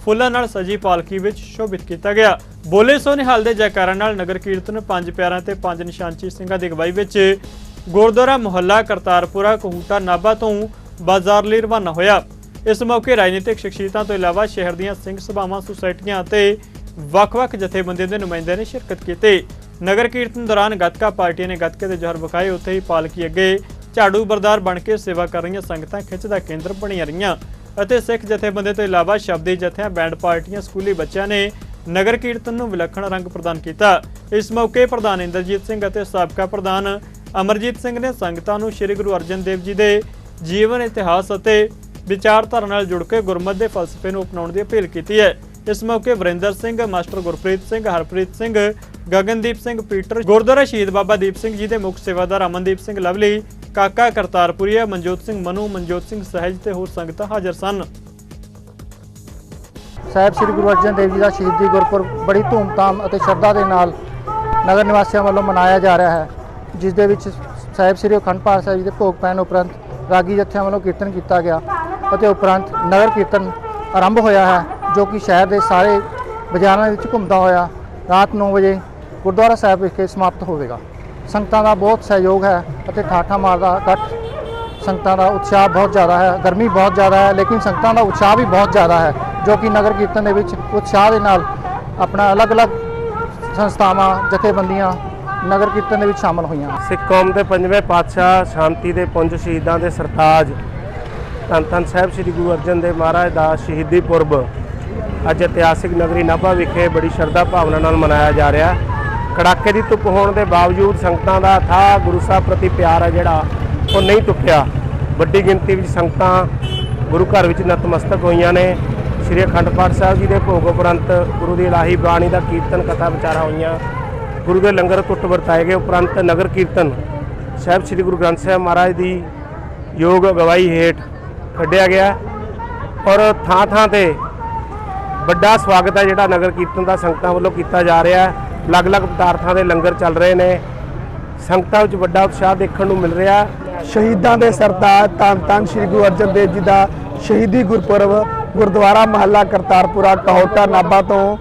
ਫੁੱਲਾਂ ਨਾਲ ਸਜੀ ਪਾਲਕੀ ਵਿੱਚ ਸ਼ੋਭਿਤ ਕੀਤਾ ਗਿਆ। ਬੋਲੇ ਸੋ ਨਿਹਾਲ ਦੇ ਜੈਕਾਰਾਂ ਨਾਲ ਨਗਰ ਕੀਰਤਨ 5 ਪਿਆਰਿਆਂ ਤੇ 5 ਨਿਸ਼ਾਨਚੀ ਸਿੰਘਾਂ ਦੀ ਅਗਵਾਈ ਵਿੱਚ ਗੁਰਦੁਆਰਾ ਮੁਹੱਲਾ ਕਰਤਾਰਪੁਰਾ ਕਹੂਟਾ ਨਾਭਾ ਤੋਂ ਬਾਜ਼ਾਰ ਲਈ ਰਵਾਨਾ ਹੋਇਆ। ਇਸ ਮੌਕੇ ਰਾਜਨੀਤਿਕ ਸ਼ਖਸੀਅਤਾਂ ਤੋਂ ਇਲਾਵਾ ਸ਼ਹਿਰ ਦੀਆਂ ਸਿੰਘ ਸਭਾਵਾਂ, ਸੁਸਾਇਟੀਆਂ ਅਤੇ ਵੱਖ-ਵੱਖ ਜਥੇਬੰਦੀਆਂ ਦੇ ਨੁਮਾਇੰਦਿਆਂ ਨੇ ਸ਼ਿਰਕਤ ਕੀਤੀ। ਨਗਰ ਕੀਰਤਨ ਦੌਰਾਨ ਗੱਤਕਾ ਪਾਰਟੀਆਂ ਨੇ ਗੱਤਕੇ ਦੇ ਜੋਹਰ ਵਿਖਾਏ। ਉੱਥੇ ਹੀ ਪਾਲਕੀ ਅੱਗੇ ਝਾੜੂ ਬਰਦਾਰ ਬਣ ਕੇ ਸੇਵਾ ਕਰ ਰਹੀਆਂ ਸੰਗਤਾਂ ਖਿੱਚ ਦਾ ਕੇਂਦਰ ਬਣੀਆਂ ਰਹੀਆਂ ਅਤੇ ਸਿੱਖ ਜਥੇਬੰਦੀਆਂ ਤੋਂ ਇਲਾਵਾ ਸ਼ਬਦੀ ਜਥਿਆਂ, ਬੈਂਡ ਪਾਰਟੀਆਂ, ਸਕੂਲੀ ਬੱਚਿਆਂ ਨੇ ਨਗਰ ਕੀਰਤਨ ਨੂੰ ਵਿਲੱਖਣ ਰੰਗ ਪ੍ਰਦਾਨ ਕੀਤਾ। ਇਸ ਮੌਕੇ ਪ੍ਰਧਾਨ ਇੰਦਰਜੀਤ ਸਿੰਘ ਅਤੇ ਸਾਬਕਾ ਪ੍ਰਧਾਨ ਅਮਰਜੀਤ ਸਿੰਘ ਨੇ ਸੰਗਤਾਂ ਨੂੰ ਸ੍ਰੀ ਗੁਰੂ ਅਰਜਨ ਦੇਵ ਜੀ ਦੇ ਜੀਵਨ, ਇਤਿਹਾਸ ਅਤੇ ਵਿਚਾਰਧਾਰਾ ਨਾਲ ਜੁੜ ਕੇ ਗੁਰਮਤਿ ਦੇ ਫਲਸਫੇ ਨੂੰ ਅਪਣਾਉਣ ਦੀ ਅਪੀਲ ਕੀਤੀ ਹੈ। ਇਸ ਮੌਕੇ ਵਰਿੰਦਰ ਸਿੰਘ, ਮਾਸਟਰ ਗੁਰਪ੍ਰੀਤ ਸਿੰਘ, ਹਰਪ੍ਰੀਤ ਸਿੰਘ, ਗਗਨਦੀਪ ਸਿੰਘ ਪੀਟਰ, ਗੁਰਦੁਆਰਾ ਸ਼ਹੀਦ ਬਾਬਾ ਦੀਪ ਸਿੰਘ ਜੀ ਦੇ ਮੁੱਖ ਸੇਵਾਦਾਰ ਅਮਨਦੀਪ ਸਿੰਘ ਲਵਲੀ, ਕਾਕਾ ਕਰਤਾਰਪੁਰੀਆ, ਮਨਜੋਤ ਸਿੰਘ ਮਨੂ, ਮਨਜੋਤ ਸਿੰਘ ਸਹਿਜ ਤੇ ਹੋਰ ਸੰਗਤਾਂ ਹਾਜ਼ਰ ਸਨ। ਸਾਹਿਬ ਸ੍ਰੀ ਗੁਰੂ ਅਰਜਨ ਦੇਵ ਜੀ ਦਾ ਸ਼ਹੀਦੀ ਗੁਰਪੁਰਬ ਬੜੀ ਧੂਮਧਾਮ ਅਤੇ ਸ਼ਰਧਾ ਦੇ ਨਾਲ ਨਗਰ ਨਿਵਾਸੀਆਂ ਵੱਲੋਂ ਮਨਾਇਆ ਜਾ ਰਿਹਾ ਹੈ, ਜਿਸ ਦੇ ਵਿੱਚ ਸਾਹਿਬ ਸ੍ਰੀ ਅਖੰਡ ਪਾਠ ਸਾਹਿਬ ਜੀ ਦੇ ਭੋਗ ਪੈਣ ਉਪਰੰਤ ਰਾਗੀ ਜਥਿਆਂ ਵੱਲੋਂ ਕੀਰਤਨ ਕੀਤਾ ਗਿਆ ਅਤੇ ਉਪਰੰਤ ਨਗਰ ਕੀਰਤਨ ਆਰੰਭ ਹੋਇਆ ਹੈ, ਜੋ ਕਿ ਸ਼ਹਿਰ ਦੇ ਸਾਰੇ ਬਾਜ਼ਾਰਾਂ ਵਿੱਚ ਘੁੰਮਦਾ ਹੋਇਆ ਰਾਤ 9 ਵਜੇ ਗੁਰਦੁਆਰਾ ਸਾਹਿਬ ਵਿਖੇ ਸਮਾਪਤ ਹੋਵੇਗਾ। ਸੰਗਤਾਂ ਦਾ ਬਹੁਤ ਸਹਿਯੋਗ ਹੈ ਅਤੇ ਠਾਠਾ ਮਾਰਦਾ ਇਕੱਠ, ਸੰਗਤਾਂ ਦਾ ਉਤਸ਼ਾਹ ਬਹੁਤ ਜ਼ਿਆਦਾ ਹੈ। ਗਰਮੀ ਬਹੁਤ ਜ਼ਿਆਦਾ ਹੈ, ਲੇਕਿਨ ਸੰਗਤਾਂ ਦਾ ਉਤਸ਼ਾਹ ਵੀ ਬਹੁਤ ਜ਼ਿਆਦਾ ਹੈ, ਜੋ ਕਿ ਨਗਰ ਕੀਰਤਨ ਦੇ ਵਿੱਚ ਉਤਸ਼ਾਹ ਦੇ ਨਾਲ ਆਪਣਾ ਅਲੱਗ-ਅਲੱਗ ਸੰਸਥਾਵਾਂ, ਜਥੇਬੰਦੀਆਂ ਨਗਰ ਕੀਰਤਨ ਦੇ ਵਿੱਚ ਸ਼ਾਮਲ ਹੋਈਆਂ। ਸਿੱਖ ਕੌਮ ਦੇ 5ਵੇਂ ਪਾਤਸ਼ਾਹ ਸ਼ਾਂਤੀ ਦੇ ਪੁੰਜ ਸ਼ਹੀਦਾਂ ਦੇ ਸਰਤਾਜ ਧੰਨ ਧੰਨ ਸਾਹਿਬ ਸ੍ਰੀ ਗੁਰੂ ਅਰਜਨ ਦੇਵ ਮਹਾਰਾਜ ਦਾ ਸ਼ਹੀਦੀ ਪੁਰਬ ਅੱਜ ਇਤਿਹਾਸਿਕ ਨਗਰੀ ਨਾਭਾ ਵਿਖੇ ਬੜੀ ਸ਼ਰਧਾ ਭਾਵਨਾ ਨਾਲ ਮਨਾਇਆ ਜਾ ਰਿਹਾ। ਕੜਾਕੇ ਦੀ ਧੁੱਪ ਹੋਣ ਦੇ ਬਾਵਜੂਦ ਸੰਗਤਾਂ ਦਾ ਅਥਾਹ ਗੁਰੂ ਸਾਹਿਬ ਪ੍ਰਤੀ ਪਿਆਰ ਹੈ ਜਿਹੜਾ ਉਹ ਨਹੀਂ ਟੁੱਟਿਆ। ਵੱਡੀ ਗਿਣਤੀ ਵਿੱਚ ਸੰਗਤਾਂ ਗੁਰੂ ਘਰ ਵਿੱਚ ਨਤਮਸਤਕ ਹੋਈਆਂ ਨੇ। ਸ੍ਰੀ ਅਖੰਡ ਪਾਠ ਸਾਹਿਬ ਜੀ ਦੇ ਭੋਗ ਉਪਰੰਤ ਗੁਰੂ ਦੀ ਇਲਾਹੀ ਬਾਣੀ ਦਾ ਕੀਰਤਨ, ਕਥਾ ਵਿਚਾਰਾਂ ਹੋਈਆਂ। ਗੁਰੂ ਦੇ ਲੰਗਰ ਟੁੱਟ ਵਰਤਾਏ ਗਏ। ਉਪਰੰਤ ਨਗਰ ਕੀਰਤਨ ਸਾਹਿਬ ਸ੍ਰੀ ਗੁਰੂ ਗ੍ਰੰਥ ਸਾਹਿਬ ਮਹਾਰਾਜ ਦੀ ਯੋਗ ਅਗਵਾਈ ਹੇਠ ਕੱਢਿਆ ਗਿਆ ਔਰ ਥਾਂ ਥਾਂ ਤੇ ਵੱਡਾ ਸਵਾਗਤ ਹੈ ਜਿਹੜਾ ਨਗਰ ਕੀਰਤਨ ਦਾ ਸੰਗਤਾਂ ਵੱਲੋਂ ਕੀਤਾ ਜਾ ਰਿਹਾ ਹੈ। ਅਲੱਗ-ਅਲੱਗ ਪਦਾਰਥਾਂ ਦੇ ਲੰਗਰ ਚੱਲ ਰਹੇ ਨੇ। ਸੰਗਤਾਂ ਵਿੱਚ ਵੱਡਾ ਉਤਸ਼ਾਹ ਦੇਖਣ ਨੂੰ ਮਿਲ ਰਿਹਾ। ਸ਼ਹੀਦਾਂ ਦੇ ਸਰਤਾਜ ਧੰਨ ਧੰਨ ਸ੍ਰੀ ਗੁਰੂ ਅਰਜਨ ਦੇਵ ਜੀ ਦਾ ਸ਼ਹੀਦੀ ਗੁਰਪੁਰਬ ਗੁਰਦੁਆਰਾ ਮਹੱਲਾ ਕਰਤਾਰਪੁਰਾ ਕਹੋਟਾ ਨਾਭਾ ਤੋਂ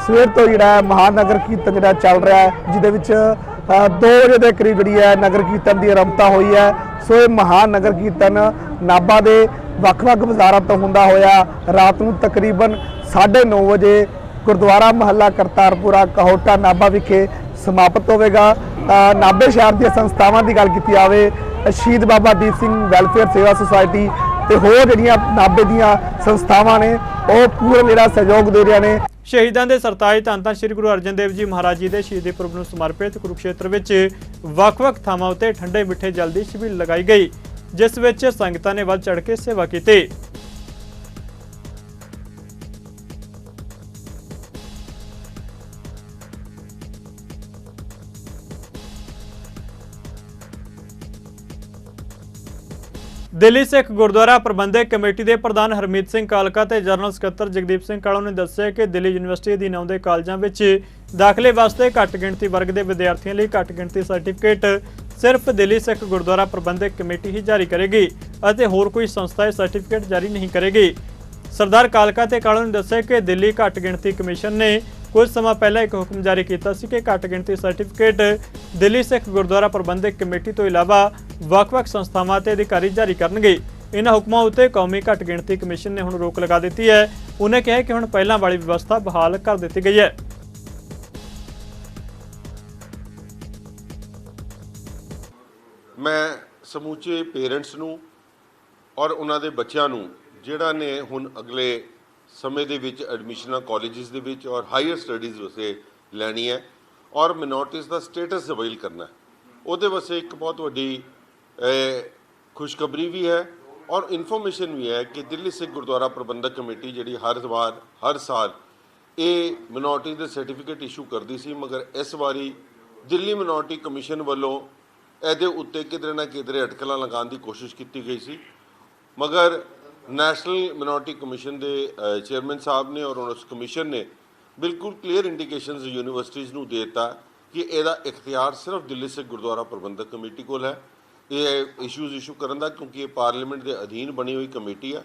ਸਵੇਰ ਤੋਂ ਜਿਹੜਾ ਮਹਾਨਗਰ ਕੀਰਤਨ ਜਿਹੜਾ ਚੱਲ ਰਿਹਾ ਹੈ, ਜਿਹਦੇ ਵਿੱਚ 2 ਵਜੇ ਦੇ ਕਰੀਬ ਜਿਹੜੀ ਹੈ ਨਗਰ ਕੀਰਤਨ ਦੀ ਆਰੰਭਤਾ ਹੋਈ ਹੈ। ਸੋ ਇਹ ਮਹਾਨਗਰ ਕੀਰਤਨ ਨਾਭਾ ਦੇ ਵੱਖ-ਵੱਖ ਬਾਜ਼ਾਰਾਂ ਤੋਂ ਹੁੰਦਾ ਹੋਇਆ ਰਾਤ ਨੂੰ ਤਕਰੀਬਨ 9:30 ਵਜੇ ਗੁਰਦੁਆਰਾ ਮਹੱਲਾ ਕਰਤਾਰਪੁਰਾ ਕਹੋਟਾ ਨਾਭਾ ਵਿਖੇ ਸਮਾਪਤ ਹੋਵੇਗਾ। ਨਾਭੇ ਸ਼ਹਿਰ ਦੀਆਂ ਸੰਸਥਾਵਾਂ ਦੀ ਗੱਲ ਕੀਤੀ ਜਾਵੇ, ਸ਼ਹੀਦ ਬਾਬਾ ਦੀਪ ਸਿੰਘ ਵੈਲਫੇਅਰ ਸੇਵਾ ਸੁਸਾਇਟੀ ਤੇ ਹੋਰ ਜਿਹੜੀਆਂ ਨਾਭੇ ਦੀਆਂ ਸੰਸਥਾਵਾਂ ਨੇ ਉਹ ਪੂਰਾ ਜਿਹੜਾ ਸਹਿਯੋਗ ਦੇ ਰਹੀਆਂ ਨੇ। ਸ਼ਹੀਦਾਂ ਦੇ ਸਰਤਾਜ ਧੰਨ ਧੰਨ ਸ੍ਰੀ ਗੁਰੂ ਅਰਜਨ ਦੇਵ ਜੀ ਮਹਾਰਾਜ ਜੀ ਦੇ ਸ਼ਹੀਦੀ ਪੁਰਬ ਨੂੰ ਸਮਰਪਿਤ ਕੁਰੂਕਸ਼ੇਤਰ ਵਿੱਚ ਵੱਖ-ਵੱਖ ਥਾਵਾਂ ਉੱਤੇ ਠੰਡੇ ਮਿੱਠੇ ਜਲ ਦੀ ਛਬੀਲ ਲਗਾਈ ਗਈ, ਜਿਸ ਵਿੱਚ ਸੰਗਤਾਂ ਨੇ ਵੱਧ ਚੜ੍ਹ ਕੇ ਸੇਵਾ ਕੀਤੀ। ਦਿੱਲੀ ਸਿੱਖ ਗੁਰਦੁਆਰਾ ਪ੍ਰਬੰਧਕ ਕਮੇਟੀ ਦੇ ਪ੍ਰਧਾਨ ਹਰਮੀਤ ਸਿੰਘ ਕਾਲਕਾ ਤੇ ਜਨਰਲ ਸਕੱਤਰ ਜਗਦੀਪ ਸਿੰਘ ਕਾਲੋਂ ਨੇ ਦੱਸਿਆ ਕਿ ਦਿੱਲੀ ਯੂਨੀਵਰਸਿਟੀ ਅਧੀਨ ਆਉਂਦੇ ਕਾਲਜਾਂ ਵਿੱਚ ਦਾਖਲੇ ਵਾਸਤੇ ਘੱਟ ਗਿਣਤੀ ਵਰਗ ਦੇ ਵਿਦਿਆਰਥੀਆਂ ਲਈ ਘੱਟ ਗਿਣਤੀ ਸਰਟੀਫਿਕੇਟ ਸਿਰਫ ਦਿੱਲੀ ਸਿੱਖ ਗੁਰਦੁਆਰਾ ਪ੍ਰਬੰਧਕ ਕਮੇਟੀ ਹੀ ਜਾਰੀ ਕਰੇਗੀ ਅਤੇ ਹੋਰ ਕੋਈ ਸੰਸਥਾ ਇਹ ਸਰਟੀਫਿਕੇਟ ਜਾਰੀ ਨਹੀਂ ਕਰੇਗੀ। ਸਰਦਾਰ ਕਾਲਕਾ ਤੇ ਕਾਲੋਂ ਨੇ ਦੱਸਿਆ ਕਿ ਦਿੱਲੀ ਘੱਟ ਗਿਣਤੀ ਕਮਿਸ਼ਨ ਨੇ ਕੁਝ ਸਮਾਂ ਪਹਿਲਾਂ ਇੱਕ ਹੁਕਮ ਜਾਰੀ ਕੀਤਾ ਸੀ ਕਿ ਘੱਟ ਗਿਣਤੀ ਸਰਟੀਫਿਕੇਟ ਦਿੱਲੀ ਸਿੱਖ ਗੁਰਦੁਆਰਾ ਪ੍ਰਬੰਧਕ ਕਮੇਟੀ ਤੋਂ ਇਲਾਵਾ ਵੱਖ-ਵੱਖ ਸੰਸਥਾਵਾਂ ਤੇ ਅਧਿਕਾਰੀ ਜਾਰੀ ਕਰਨਗੇ। ਇਹਨਾਂ ਹੁਕਮਾਂ ਉੱਤੇ ਕੌਮੀ ਘੱਟ ਗਿਣਤੀ ਕਮਿਸ਼ਨ ਨੇ ਹੁਣ ਰੋਕ ਲਗਾ ਦਿੱਤੀ ਹੈ। ਉਹਨੇ ਕਿਹਾ ਕਿ ਹੁਣ ਪਹਿਲਾਂ ਵਾਲੀ ਵਿਵਸਥਾ ਬਹਾਲ ਕਰ ਦਿੱਤੀ ਗਈ ਹੈ। ਮੈਂ ਸਮੂਚੇ ਪੇਰੈਂਟਸ ਨੂੰ ਔਰ ਉਹਨਾਂ ਦੇ ਬੱਚਿਆਂ ਨੂੰ ਜਿਹੜਾ ਨੇ ਹੁਣ ਅਗਲੇ ਸਮੇਂ ਦੇ ਵਿੱਚ ਐਡਮਿਸ਼ਨਾਂ ਕਾਲਜਿਸ ਦੇ ਵਿੱਚ ਔਰ ਹਾਇਰ ਸਟੱਡੀਜ਼ ਵਾਸਤੇ ਲੈਣੀ ਹੈ ਔਰ ਮਿਨੋਰਟੀਜ਼ ਦਾ ਸਟੇਟਸ ਅਵੇਲ ਕਰਨਾ, ਉਹਦੇ ਵਾਸਤੇ ਇੱਕ ਬਹੁਤ ਵੱਡੀ ਖੁਸ਼ਖਬਰੀ ਵੀ ਹੈ ਔਰ ਇਨਫੋਰਮੇਸ਼ਨ ਵੀ ਹੈ ਕਿ ਦਿੱਲੀ ਸਿੱਖ ਗੁਰਦੁਆਰਾ ਪ੍ਰਬੰਧਕ ਕਮੇਟੀ ਜਿਹੜੀ ਹਰ ਸਾਲ ਇਹ ਮਿਨੋਰਟੀ ਦੇ ਸਰਟੀਫਿਕੇਟ ਇਸ਼ੂ ਕਰਦੀ ਸੀ, ਮਗਰ ਇਸ ਵਾਰੀ ਦਿੱਲੀ ਮਿਨੋਰਟੀ ਕਮਿਸ਼ਨ ਵੱਲੋਂ ਇਹਦੇ ਉੱਤੇ ਕਿਧਰੇ ਨਾ ਕਿਧਰੇ ਅਟਕਲਾਂ ਲਗਾਉਣ ਦੀ ਕੋਸ਼ਿਸ਼ ਕੀਤੀ ਗਈ ਸੀ, ਮਗਰ ਨੈਸ਼ਨਲ ਮਿਨੋਰਟੀ ਕਮਿਸ਼ਨ ਦੇ ਚੇਅਰਮੈਨ ਸਾਹਿਬ ਨੇ ਔਰ ਉਸ ਕਮਿਸ਼ਨ ਨੇ ਬਿਲਕੁਲ ਕਲੀਅਰ ਇੰਡੀਕੇਸ਼ਨਸ ਯੂਨੀਵਰਸਿਟੀਜ਼ ਨੂੰ ਦੇ ਦਿੱਤਾ ਕਿ ਇਹਦਾ ਇਖਤਿਆਰ ਸਿਰਫ ਦਿੱਲੀ ਸਿੱਖ ਗੁਰਦੁਆਰਾ ਪ੍ਰਬੰਧਕ ਕਮੇਟੀ ਕੋਲ ਹੈ ਇਹ ਇਸ਼ੂਜ਼ ਇਸ਼ੂ ਕਰਨ ਦਾ, ਕਿਉਂਕਿ ਇਹ ਪਾਰਲੀਮੈਂਟ ਦੇ ਅਧੀਨ ਬਣੀ ਹੋਈ ਕਮੇਟੀ ਹੈ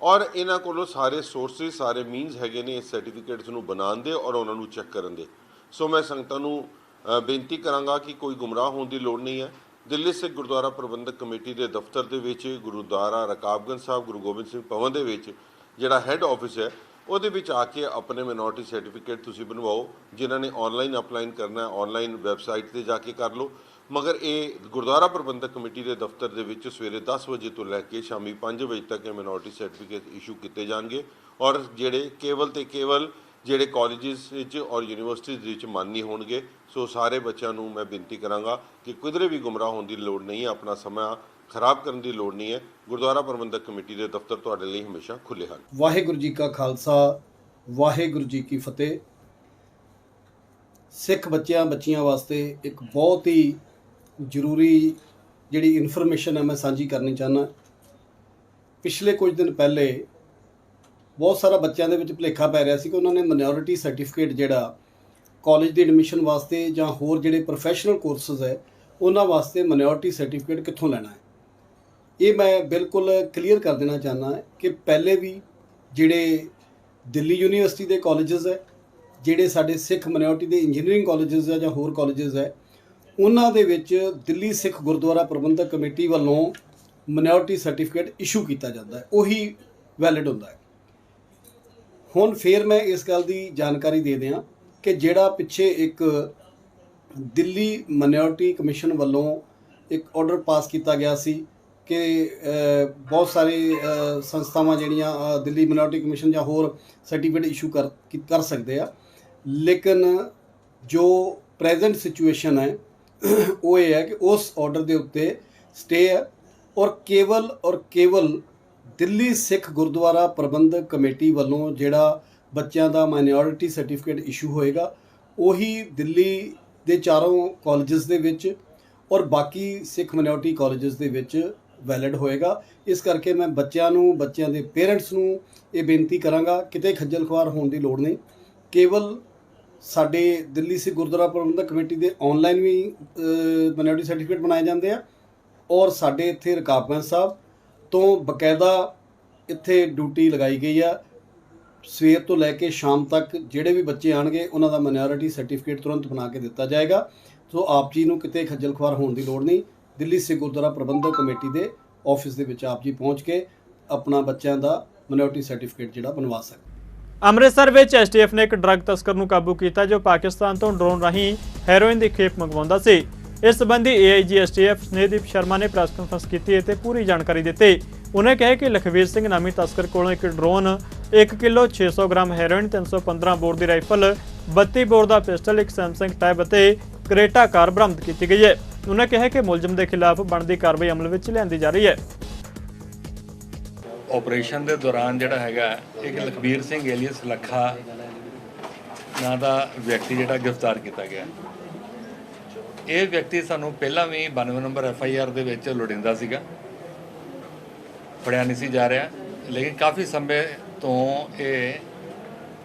ਔਰ ਇਹਨਾਂ ਕੋਲੋਂ ਸਾਰੇ ਸੋਰਸਿਸ ਸਾਰੇ ਮੀਨਸ ਹੈਗੇ ਨੇ ਇਸ ਸਰਟੀਫਿਕੇਟਸ ਨੂੰ ਬਣਾਉਣ ਦੇ ਔਰ ਉਹਨਾਂ ਨੂੰ ਚੈੱਕ ਕਰਨ ਦੇ। ਸੋ ਮੈਂ ਸੰਗਤਾਂ ਨੂੰ ਬੇਨਤੀ ਕਰਾਂਗਾ ਕਿ ਕੋਈ ਗੁੰਮਰਾਹ ਹੋਣ ਦੀ ਲੋੜ ਨਹੀਂ ਹੈ। ਦਿੱਲੀ ਸਿੱਖ ਗੁਰਦੁਆਰਾ ਪ੍ਰਬੰਧਕ ਕਮੇਟੀ ਦੇ ਦਫ਼ਤਰ ਦੇ ਵਿੱਚ ਗੁਰਦੁਆਰਾ ਰਕਾਬਗੰਜ ਸਾਹਿਬ ਗੁਰੂ ਗੋਬਿੰਦ ਸਿੰਘ ਭਵਨ ਦੇ ਵਿੱਚ ਜਿਹੜਾ ਹੈੱਡ ਆਫਿਸ ਹੈ ਉਹਦੇ ਵਿੱਚ ਆ ਕੇ ਆਪਣੇ ਮਿਨੋਰਟੀ ਸਰਟੀਫਿਕੇਟ ਤੁਸੀਂ ਬਣਵਾਓ। ਜਿਨ੍ਹਾਂ ਨੇ ਆਨਲਾਈਨ ਅਪਲਾਈ ਕਰਨਾ ਹੈ ਆਨਲਾਈਨ ਵੈਬਸਾਈਟ ਤੇ ਜਾ ਕੇ ਕਰ ਲਓ, ਮਗਰ ਇਹ ਗੁਰਦੁਆਰਾ ਪ੍ਰਬੰਧਕ ਕਮੇਟੀ ਦੇ ਦਫ਼ਤਰ ਦੇ ਵਿੱਚ ਸਵੇਰੇ 10 ਵਜੇ ਤੋਂ ਲੈ ਕੇ ਸ਼ਾਮੀ 5 ਵਜੇ ਤੱਕ ਇਹ ਮਿਨੋਰਟੀ ਸਰਟੀਫਿਕੇਟ ਇਸ਼ੂ ਕੀਤੇ ਜਾਣਗੇ। ਔਰ ਜਿਹੜੇ ਕੇਵਲ ਤੇ ਕੇਵਲ ਜਿਹੜੇ ਕਾਲਜਿਸ ਵਿੱਚ ਔਰ ਯੂਨੀਵਰਸਿਟੀਜ਼ ਵਿੱਚ ਮਾਨੀ ਹੋਣਗੇ। ਸੋ ਸਾਰੇ ਬੱਚਿਆਂ ਨੂੰ ਮੈਂ ਬੇਨਤੀ ਕਰਾਂਗਾ ਕਿ ਕਿਧਰੇ ਵੀ ਗੁੰਮਰਾਹ ਹੋਣ ਦੀ ਲੋੜ ਨਹੀਂ ਹੈ, ਆਪਣਾ ਸਮਾਂ ਖਰਾਬ ਕਰਨ ਦੀ ਲੋੜ ਨਹੀਂ ਹੈ। ਗੁਰਦੁਆਰਾ ਪ੍ਰਬੰਧਕ ਕਮੇਟੀ ਦੇ ਦਫ਼ਤਰ ਤੁਹਾਡੇ ਲਈ ਹਮੇਸ਼ਾ ਖੁੱਲ੍ਹੇ ਹਨ। ਵਾਹਿਗੁਰੂ ਜੀ ਕਾ ਖਾਲਸਾ, ਵਾਹਿਗੁਰੂ ਜੀ ਕੀ ਫਤਿਹ। ਸਿੱਖ ਬੱਚਿਆਂ ਵਾਸਤੇ ਇੱਕ ਬਹੁਤ ਹੀ ਜ਼ਰੂਰੀ ਜਿਹੜੀ ਇਨਫੋਰਮੇਸ਼ਨ ਹੈ ਮੈਂ ਸਾਂਝੀ ਕਰਨੀ ਚਾਹੁੰਦਾ। ਪਿਛਲੇ ਕੁਝ ਦਿਨ ਪਹਿਲੇ ਬਹੁਤ ਸਾਰਾ ਬੱਚਿਆਂ ਦੇ ਵਿੱਚ ਭੁਲੇਖਾ ਪੈ ਰਿਹਾ ਸੀ ਕਿ ਉਹਨਾਂ ਨੇ ਮਾਈਨੋਰਿਟੀ ਸਰਟੀਫਿਕੇਟ ਜਿਹੜਾ ਕਾਲਜ ਦੀ ਐਡਮਿਸ਼ਨ ਵਾਸਤੇ ਜਾਂ ਹੋਰ ਜਿਹੜੇ ਪ੍ਰੋਫੈਸ਼ਨਲ ਕੋਰਸਸ ਹੈ ਉਹਨਾਂ ਵਾਸਤੇ ਮਾਈਨੋਰਿਟੀ ਸਰਟੀਫਿਕੇਟ ਕਿੱਥੋਂ ਲੈਣਾ ਹੈ। ਇਹ ਮੈਂ ਬਿਲਕੁਲ ਕਲੀਅਰ ਕਰ ਦੇਣਾ ਚਾਹੁੰਦਾ ਕਿ ਪਹਿਲੇ ਵੀ ਜਿਹੜੇ ਦਿੱਲੀ ਯੂਨੀਵਰਸਿਟੀ ਦੇ ਕਾਲਜਸ ਹੈ, ਜਿਹੜੇ ਸਾਡੇ ਸਿੱਖ ਮਾਈਨੋਰਿਟੀ ਦੇ ਇੰਜੀਨੀਅਰਿੰਗ ਕਾਲਜਸ ਹੈ ਜਾਂ ਹੋਰ ਕਾਲਜਸ ਹੈ, ਉਹਨਾਂ ਦੇ ਵਿੱਚ ਦਿੱਲੀ ਸਿੱਖ ਗੁਰਦੁਆਰਾ ਪ੍ਰਬੰਧਕ ਕਮੇਟੀ ਵੱਲੋਂ ਮਾਈਨੋਰਿਟੀ ਸਰਟੀਫਿਕੇਟ ਇਸ਼ੂ ਕੀਤਾ ਜਾਂਦਾ ਹੈ, ਉਹੀ ਵੈਲਿਡ ਹੁੰਦਾ ਹੈ। ਹੁਣ ਫਿਰ ਮੈਂ ਇਸ ਗੱਲ ਦੀ ਜਾਣਕਾਰੀ ਦੇ ਦਿਆਂ ਕਿ ਜਿਹੜਾ ਪਿੱਛੇ ਇੱਕ ਦਿੱਲੀ ਮਾਈਨੋਰਿਟੀ ਕਮਿਸ਼ਨ ਵੱਲੋਂ ਇੱਕ ਆਰਡਰ ਪਾਸ ਕੀਤਾ ਗਿਆ ਸੀ ਕਿ ਬਹੁਤ ਸਾਰੇ ਸੰਸਥਾਵਾਂ ਜਿਹੜੀਆਂ ਦਿੱਲੀ ਮਾਈਨੋਰਿਟੀ ਕਮਿਸ਼ਨ ਜਾਂ ਹੋਰ ਸਰਟੀਫਿਕੇਟ ਇਸ਼ੂ ਕਰ ਸਕਦੇ ਆ, ਲੇਕਿਨ ਜੋ ਪ੍ਰੈਜ਼ੈਂਟ ਸਿਚੁਏਸ਼ਨ ਹੈ ਉਹ ਇਹ ਹੈ ਕਿ ਉਸ ਆਰਡਰ ਦੇ ਉੱਤੇ ਸਟੇ ਹੈ ਔਰ ਕੇਵਲ ਦਿੱਲੀ ਸਿੱਖ ਗੁਰਦੁਆਰਾ ਪ੍ਰਬੰਧਕ ਕਮੇਟੀ ਵੱਲੋਂ ਜਿਹੜਾ ਬੱਚਿਆਂ ਦਾ ਮਾਈਨੋਰਿਟੀ ਸਰਟੀਫਿਕੇਟ ਇਸ਼ੂ ਹੋਏਗਾ ਉਹੀ ਦਿੱਲੀ ਦੇ ਚਾਰੋਂ ਕਾਲਜਸ ਦੇ ਵਿੱਚ ਔਰ ਬਾਕੀ ਸਿੱਖ ਮਾਈਨੋਰਿਟੀ ਕਾਲਜਸ ਦੇ ਵਿੱਚ ਵੈਲਿਡ ਹੋਏਗਾ। ਇਸ ਕਰਕੇ ਮੈਂ ਬੱਚਿਆਂ ਦੇ ਪੇਰੈਂਟਸ ਨੂੰ ਇਹ ਬੇਨਤੀ ਕਰਾਂਗਾ, ਕਿਤੇ ਖੱਜਲ ਖੁਆਰ ਹੋਣ ਦੀ ਲੋੜ ਨਹੀਂ। ਕੇਵਲ ਸਾਡੇ ਦਿੱਲੀ ਸਿੱਖ ਗੁਰਦੁਆਰਾ ਪ੍ਰਬੰਧਕ ਕਮੇਟੀ ਦੇ ਆਨਲਾਈਨ ਵੀ ਮਾਈਨੋਰਿਟੀ ਸਰਟੀਫਿਕੇਟ ਬਣਾਏ ਜਾਂਦੇ ਆ ਔਰ ਸਾਡੇ ਇੱਥੇ ਰਕਾਬਗੰਜ ਸਾਹਿਬ ਤੋਂ ਬਕਾਇਦਾ ਇੱਥੇ ਡਿਊਟੀ ਲਗਾਈ ਗਈ ਆ। ਸਵੇਰ ਤੋਂ ਲੈ ਕੇ ਸ਼ਾਮ ਤੱਕ ਜਿਹੜੇ ਵੀ ਬੱਚੇ ਆਣਗੇ ਉਹਨਾਂ ਦਾ ਮਾਈਨੋਰਿਟੀ ਸਰਟੀਫਿਕੇਟ ਤੁਰੰਤ ਬਣਾ ਕੇ ਦਿੱਤਾ ਜਾਏਗਾ। ਸੋ ਆਪ ਜੀ ਨੂੰ ਕਿਤੇ ਖੱਜਲ ਖੁਆਰ ਹੋਣ ਦੀ ਲੋੜ ਨਹੀਂ। ਦਿੱਲੀ ਸਿੱਖ ਗੁਰਦੁਆਰਾ ਪ੍ਰਬੰਧਕ ਕਮੇਟੀ ਦੇ ਆਫਿਸ ਦੇ ਵਿੱਚ ਆਪ ਜੀ ਪਹੁੰਚ ਕੇ ਆਪਣਾ ਬੱਚਿਆਂ ਦਾ ਮਾਈਨੋਰਿਟੀ ਸਰਟੀਫਿਕੇਟ ਜਿਹੜਾ ਬਣਵਾ ਸਕਦੇ। ਅੰਮ੍ਰਿਤਸਰ ਵਿੱਚ ਐਸਟੀਐਫ ਨੇ ਇੱਕ ਡਰੱਗ ਤਸਕਰ ਨੂੰ ਕਾਬੂ ਕੀਤਾ ਜੋ ਪਾਕਿਸਤਾਨ ਤੋਂ ਡਰੋਨ ਰਾਹੀਂ ਹੈਰੋਇਨ ਦੀ ਖੇਪ ਮੰਗਵਾਉਂਦਾ ਸੀ। ਇਸ ਸੰਬੰਧੀ ਏਆਈਜੀ ਐਸਟੀਐਫ ਸਨੇਹਦੀਪ ਸ਼ਰਮਾ ਨੇ ਪ੍ਰੈਸ ਕਾਨਫਰੰਸ ਕੀਤੀ ਅਤੇ ਪੂਰੀ ਜਾਣਕਾਰੀ ਦਿੱਤੀ। ਉਹਨੇ ਕਿਹਾ ਕਿ ਲਖਵੀਰ ਸਿੰਘ ਨਾਮੀ ਤਸਕਰ ਕੋਲੋਂ ਇੱਕ drone 1 kilo 600 gram heroin 315 bore ਦੀ ਰਾਈਫਲ 32 ਬੋਰ ਦਾ ਪਿਸਟਲ ਇੱਕ ਸੈਮਸੰਗ ਟੈਬ ਅਤੇ ਕਰੇਟਾ ਕਾਰ ਬਰਾਮਦ ਕੀਤੀ ਗਈ ਹੈ। ਉਹਨੇ ਕਿਹਾ ਕਿ ਮੁਲਜ਼ਮ ਦੇ ਖਿਲਾਫ ਬਣਦੀ ਕਾਰਵਾਈ ਅਮਲ ਵਿੱਚ ਲਿਆਂਦੀ ਜਾ ਰਹੀ ਹੈ। ਆਪਰੇਸ਼ਨ ਦੇ ਦੌਰਾਨ ਜਿਹੜਾ ਹੈਗਾ ਇੱਕ ਲਖਬੀਰ ਸਿੰਘ ਏਲੀਅਸ ਲੱਖਾ ਨਾਂ ਦਾ ਵਿਅਕਤੀ ਜਿਹੜਾ ਗ੍ਰਿਫਤਾਰ ਕੀਤਾ ਗਿਆ। ਇਹ ਵਿਅਕਤੀ ਸਾਨੂੰ ਪਹਿਲਾਂ ਵੀ 92 ਨੰਬਰ FIR ਦੇ ਵਿੱਚ ਲੋੜੀਂਦਾ ਸੀਗਾ, ਫੜਿਆ ਨਹੀਂ ਸੀ ਜਾ ਰਿਹਾ, ਲੇਕਿਨ ਕਾਫੀ ਸਮੇਂ ਤੋਂ ਇਹ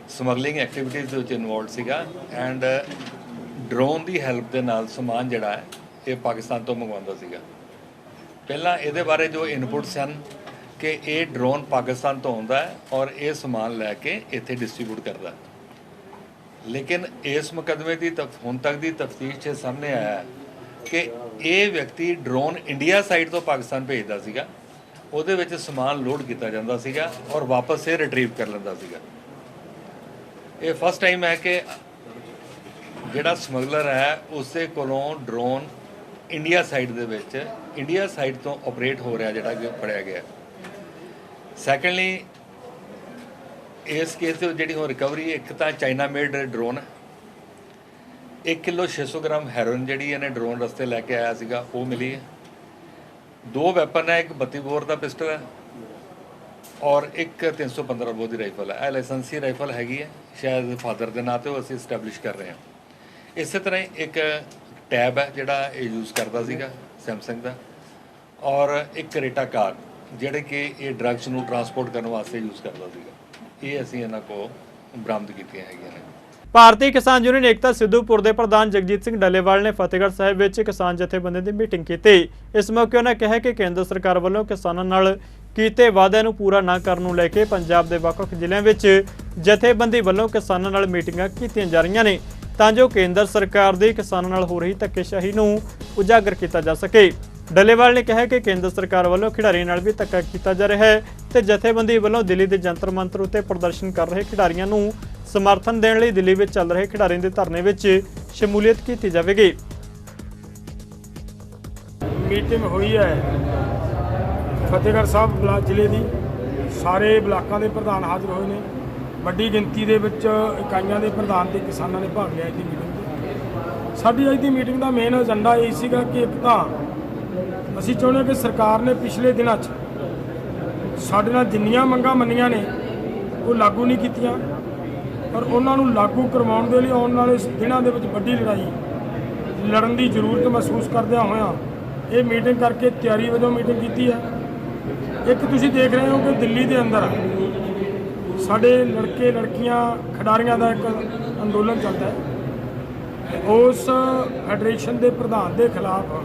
ਸਮਗਲਿੰਗ ਐਕਟੀਵਿਟੀਜ਼ ਦੇ ਵਿੱਚ ਇਨਵੋਲਵਡ ਸੀਗਾ ਐਂਡ ਡਰੋਨ ਦੀ ਹੈਲਪ ਦੇ ਨਾਲ ਸਮਾਨ ਜਿਹੜਾ ਹੈ ਇਹ ਪਾਕਿਸਤਾਨ ਤੋਂ ਮੰਗਵਾਉਂਦਾ ਸੀਗਾ। ਪਹਿਲਾਂ ਇਹਦੇ ਬਾਰੇ ਜੋ ਇਨਪੁਟਸ ਹਨ ਕਿ ਇਹ ਡਰੋਨ ਪਾਕਿਸਤਾਨ ਤੋਂ ਆਉਂਦਾ ਹੈ ਔਰ ਇਹ ਸਮਾਨ ਲੈ ਕੇ ਇੱਥੇ ਡਿਸਟ੍ਰੀਬਿਊਟ ਕਰਦਾ, ਲੇਕਿਨ ਇਸ ਮੁਕੱਦਮੇ ਦੀ ਹੁਣ ਤੱਕ ਦੀ ਤਫਤੀਸ਼ 'ਚ ਸਾਹਮਣੇ ਆਇਆ ਹੈ ਕਿ ਇਹ ਵਿਅਕਤੀ ਡਰੋਨ ਇੰਡੀਆ ਸਾਈਡ ਤੋਂ ਪਾਕਿਸਤਾਨ ਭੇਜਦਾ ਸੀਗਾ, ਉਹਦੇ ਵਿੱਚ ਸਮਾਨ ਲੋਡ ਕੀਤਾ ਜਾਂਦਾ ਸੀਗਾ ਔਰ ਵਾਪਸ ਇਹ ਰਿਟਰੀਵ ਕਰ ਲੈਂਦਾ ਸੀਗਾ। ਇਹ ਫਸਟ ਟਾਈਮ ਹੈ ਕਿ ਜਿਹੜਾ ਸਮਗਲਰ ਹੈ ਉਸੇ ਕੋਲੋਂ ਡਰੋਨ ਇੰਡੀਆ ਸਾਈਡ ਦੇ ਵਿੱਚ ਇੰਡੀਆ ਸਾਈਡ ਤੋਂ ਆਪਰੇਟ ਹੋ ਰਿਹਾ ਜਿਹੜਾ ਕਿ ਫੜਿਆ ਗਿਆ। ਸੈਕੰਡਲੀ ਇਸ ਕੇਸ ਦੇ ਜਿਹੜੀ ਹੁਣ ਰਿਕਵਰੀ ਇੱਕ ਤਾਂ China made drone 1 kilo 600 gram heroin ਜਿਹੜੀ ਇਹਨੇ ਡਰੋਨ ਰਸਤੇ ਲੈ ਕੇ ਆਇਆ ਸੀਗਾ ਉਹ ਮਿਲੀ ਹੈ। 2 ਵੈਪਨ ਹੈ, ਇੱਕ 32 ਬੋਰ ਦਾ ਪਿਸਟਲ ਹੈ ਔਰ ਇੱਕ 315 ਬੋਰ ਦੀ ਰਾਈਫਲ ਹੈ। ਇਹ ਲਾਇਸੈਂਸੀ ਰਾਈਫਲ ਹੈਗੀ ਹੈ, ਸ਼ਾਇਦ ਫਾਦਰ ਦੇ ਨਾਂ ਤੇ ਉਹ ਅਸੀਂ ਸਟੈਬਲਿਸ਼ ਕਰ ਰਹੇ ਹਾਂ। ਇਸੇ ਤਰ੍ਹਾਂ ਇੱਕ ਟੈਬ ਹੈ ਜਿਹੜਾ ਇਹ ਯੂਜ਼ ਕਰਦਾ ਸੀਗਾ ਸੈਮਸੰਗ ਦਾ, ਔਰ ਇੱਕ ਕਰੇਟਾ ਕਾਰ ਜਿਹੜੇ ਕਿ ਇਹ ਡਰੱਗਸ ਨੂੰ ਟਰਾਂਸਪੋਰਟ ਕਰਨ ਵਾਸਤੇ ਯੂਜ਼ ਕਰਦਾ ਸੀਗਾ। ਇਹ ਅਸੀਂ ਇਹਨਾਂ ਕੋਲ ਬਰਾਮਦ ਕੀਤੀਆਂ ਹੈਗੀਆਂ ਨੇ। ਭਾਰਤੀ ਕਿਸਾਨ ਯੂਨੀਅਨ ਏਕਤਾ ਸਿੱਧੂਪੁਰ ਦੇ ਪ੍ਰਧਾਨ ਜਗਜੀਤ ਸਿੰਘ ਡੱਲੇਵਾਲ ਨੇ ਫਤਿਹਗੜ੍ਹ ਸਾਹਿਬ ਵਿੱਚ ਕਿਸਾਨ ਜਥੇਬੰਦੀ ਦੀ ਮੀਟਿੰਗ ਕੀਤੀ। ਇਸ ਮੌਕੇ ਉਹਨਾਂ ਕਿਹਾ ਕਿ ਕੇਂਦਰ ਸਰਕਾਰ ਵੱਲੋਂ ਕਿਸਾਨਾਂ ਨਾਲ ਕੀਤੇ ਵਾਅਦਿਆਂ ਨੂੰ ਪੂਰਾ ਨਾ ਕਰਨ ਨੂੰ ਲੈ ਕੇ ਪੰਜਾਬ ਦੇ ਵੱਖ-ਵੱਖ ਜ਼ਿਲ੍ਹਿਆਂ ਵਿੱਚ ਜਥੇਬੰਦੀ ਵੱਲੋਂ ਕਿਸਾਨਾਂ ਨਾਲ ਮੀਟਿੰਗਾਂ ਕੀਤੀਆਂ ਜਾ ਰਹੀਆਂ ਨੇ ਤਾਂ ਜੋ ਕੇਂਦਰ ਸਰਕਾਰ ਦੀ ਕਿਸਾਨਾਂ ਨਾਲ ਹੋ ਰਹੀ ਧੱਕੇਸ਼ਾਹੀ ਨੂੰ ਉਜਾਗਰ ਕੀਤਾ ਜਾ ਸਕੇ। ਡੱਲੇਵਾਲ ਨੇ ਕਿਹਾ ਕਿ ਕੇਂਦਰ ਸਰਕਾਰ ਵੱਲੋਂ ਖਿਡਾਰੀਆਂ ਨਾਲ ਵੀ ਧੱਕਾ ਕੀਤਾ ਜਾ ਰਿਹਾ ਹੈ ਤੇ ਜਥੇਬੰਦੀ ਵੱਲੋਂ ਦਿੱਲੀ ਦੇ ਜੰਤਰ ਮੰਤਰ ਉੱਤੇ ਪ੍ਰਦਰਸ਼ਨ ਕਰ ਰਹੇ ਖਿਡਾਰੀਆਂ ਨੂੰ ਸਮਰਥਨ ਦੇਣ ਲਈ ਦਿੱਲੀ ਵਿੱਚ ਚੱਲ ਰਹੇ ਖਿਡਾਰੀਆਂ ਦੇ ਧਰਨੇ ਵਿੱਚ ਸ਼ਮੂਲੀਅਤ ਕੀਤੀ ਜਾਵੇਗੀ। ਮੀਟਿੰਗ ਹੋਈ ਹੈ ਫਤਿਹਗੜ੍ਹ ਸਾਹਿਬ ਬਲਾਕ ਜ਼ਿਲ੍ਹੇ ਦੀ, ਸਾਰੇ ਬਲਾਕਾਂ ਦੇ ਪ੍ਰਧਾਨ ਹਾਜ਼ਰ ਹੋਏ ਨੇ। ਵੱਡੀ ਗਿਣਤੀ ਦੇ ਵਿੱਚ ਇਕਾਈਆਂ ਦੇ ਪ੍ਰਧਾਨ ਤੇ ਕਿਸਾਨਾਂ ਨੇ ਭਾਗ ਲਿਆ ਇਸ ਦੀ ਮੀਟਿੰਗ 'ਚ। ਸਾਡੀ ਅੱਜ ਦੀ ਮੀਟਿੰਗ ਦਾ ਮੇਨ ਏਜੰਡਾ ਇਹ ਸੀਗਾ ਕਿ ਇੱਕ ਤਾਂ ਅਸੀਂ ਚਾਹੁੰਦੇ ਕਿ ਸਰਕਾਰ ਨੇ ਪਿਛਲੇ ਦਿਨਾਂ 'ਚ ਸਾਡੇ ਨਾਲ ਜਿੰਨੀਆਂ ਮੰਗਾਂ ਮੰਨੀਆਂ ਨੇ ਉਹ ਲਾਗੂ ਨਹੀਂ ਕੀਤੀਆਂ, ਪਰ ਉਹਨਾਂ ਨੂੰ ਲਾਗੂ ਕਰਵਾਉਣ ਦੇ ਲਈ ਆਉਣ ਵਾਲੇ ਦਿਨਾਂ ਦੇ ਵਿੱਚ ਵੱਡੀ ਲੜਾਈ ਲੜਨ ਦੀ ਜ਼ਰੂਰਤ ਮਹਿਸੂਸ ਕਰਦਿਆਂ ਹੋਇਆਂ ਇਹ ਮੀਟਿੰਗ ਕਰਕੇ ਤਿਆਰੀ ਵਜੋਂ ਮੀਟਿੰਗ ਕੀਤੀ ਹੈ। ਇੱਕ ਤੁਸੀਂ ਦੇਖ ਰਹੇ ਹੋ ਕਿ ਦਿੱਲੀ ਦੇ ਅੰਦਰ ਸਾਡੇ ਲੜਕੇ ਲੜਕੀਆਂ ਖਿਡਾਰੀਆਂ ਦਾ ਇੱਕ ਅੰਦੋਲਨ ਚੱਲਦਾ ਹੈ। ਉਸ ਫੈਡਰੇਸ਼ਨ ਦੇ ਪ੍ਰਧਾਨ ਦੇ ਖਿਲਾਫ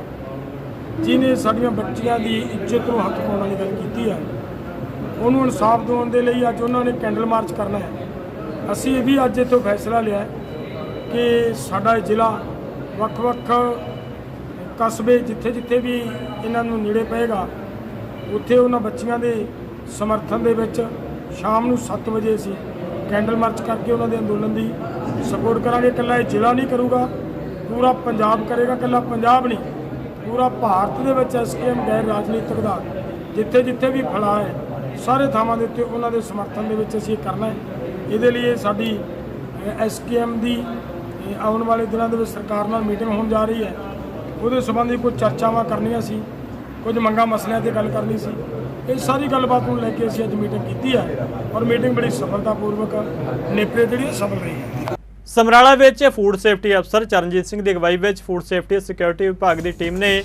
ਜਿਹਨੇ ਸਾਡੀਆਂ ਬੱਚੀਆਂ ਦੀ ਇੱਜ਼ਤ ਨੂੰ ਹੱਥ ਪਾਉਣ ਵਾਲੀ ਗੱਲ ਕੀਤੀ ਹੈ, ਉਹਨੂੰ ਇਨਸਾਫ ਦਿਵਾਉਣ ਦੇ ਲਈ ਅੱਜ ਉਹਨਾਂ ਨੇ ਕੈਂਡਲ ਮਾਰਚ ਕਰਨਾ ਹੈ। ਅਸੀਂ ਇਹ ਵੀ ਅੱਜ ਇੱਥੋਂ ਫੈਸਲਾ ਲਿਆ ਕਿ ਸਾਡਾ ਜ਼ਿਲ੍ਹਾ ਵੱਖ-ਵੱਖ ਕਸਬੇ ਜਿੱਥੇ ਵੀ ਇਹਨਾਂ ਨੂੰ ਨੇੜੇ ਪਏਗਾ ਉੱਥੇ ਉਹਨਾਂ ਬੱਚੀਆਂ ਦੇ ਸਮਰਥਨ ਦੇ ਵਿੱਚ ਸ਼ਾਮ ਨੂੰ 7 ਵਜੇ ਅਸੀਂ ਕੈਂਡਲ ਮਾਰਚ ਕਰਕੇ ਉਹਨਾਂ ਦੇ ਅੰਦੋਲਨ ਦੀ ਸਪੋਰਟ ਕਰਾਂਗੇ। ਇਕੱਲਾ ਇਹ ਜ਼ਿਲ੍ਹਾ ਨਹੀਂ ਕਰੂਗਾ, ਪੂਰਾ ਪੰਜਾਬ ਕਰੇਗਾ। ਇਕੱਲਾ ਪੰਜਾਬ ਨਹੀਂ, ਪੂਰਾ ਭਾਰਤ ਦੇ ਵਿੱਚ SKM ਗੈਰ ਰਾਜਨੀਤਿਕ ਦਾ ਜਿੱਥੇ ਵੀ ਫੈਲਾਅ ਹੈ ਸਾਰੇ ਥਾਵਾਂ ਦੇ ਉੱਤੇ ਉਹਨਾਂ ਦੇ ਸਮਰਥਨ ਦੇ ਵਿੱਚ ਅਸੀਂ ਕਰਨਾ ਹੈ। ਇਹਦੇ ਲਈ ਸਾਡੀ SKM ਦੀ ਆਉਣ ਵਾਲੇ ਦਿਨਾਂ ਦੇ ਵਿੱਚ ਸਰਕਾਰ ਨਾਲ ਮੀਟਿੰਗ ਹੋਣ ਜਾ ਰਹੀ ਹੈ। ਉਹਦੇ ਸੰਬੰਧੀ ਕੁਝ ਚਰਚਾਵਾਂ ਕਰਨੀਆਂ ਸੀ, ਕੁਝ ਮੰਗਾਂ ਮਸਲਿਆਂ ਤੇ ਗੱਲ ਕਰਨੀ ਸੀ। ਇਹ ਸਾਰੀ ਗੱਲਬਾਤ ਨੂੰ ਲੈ ਕੇ ਅਸੀਂ ਅੱਜ ਮੀਟਿੰਗ ਕੀਤੀ ਹੈ ਔਰ ਮੀਟਿੰਗ ਬੜੀ ਸਫਲਤਾਪੂਰਵਕ ਨੇਪਰੇ ਜਿਹੜੀ ਸਫਲ ਰਹੀ ਹੈ। ਸਮਰਾਲਾ ਵਿੱਚ ਫੂਡ ਸੇਫਟੀ ਅਫਸਰ ਚਰਨਜੀਤ ਸਿੰਘ ਦੀ ਅਗਵਾਈ ਵਿੱਚ ਫੂਡ ਸੇਫਟੀ ਸਿਕਿਉਰਿਟੀ ਵਿਭਾਗ ਦੀ ਟੀਮ ਨੇ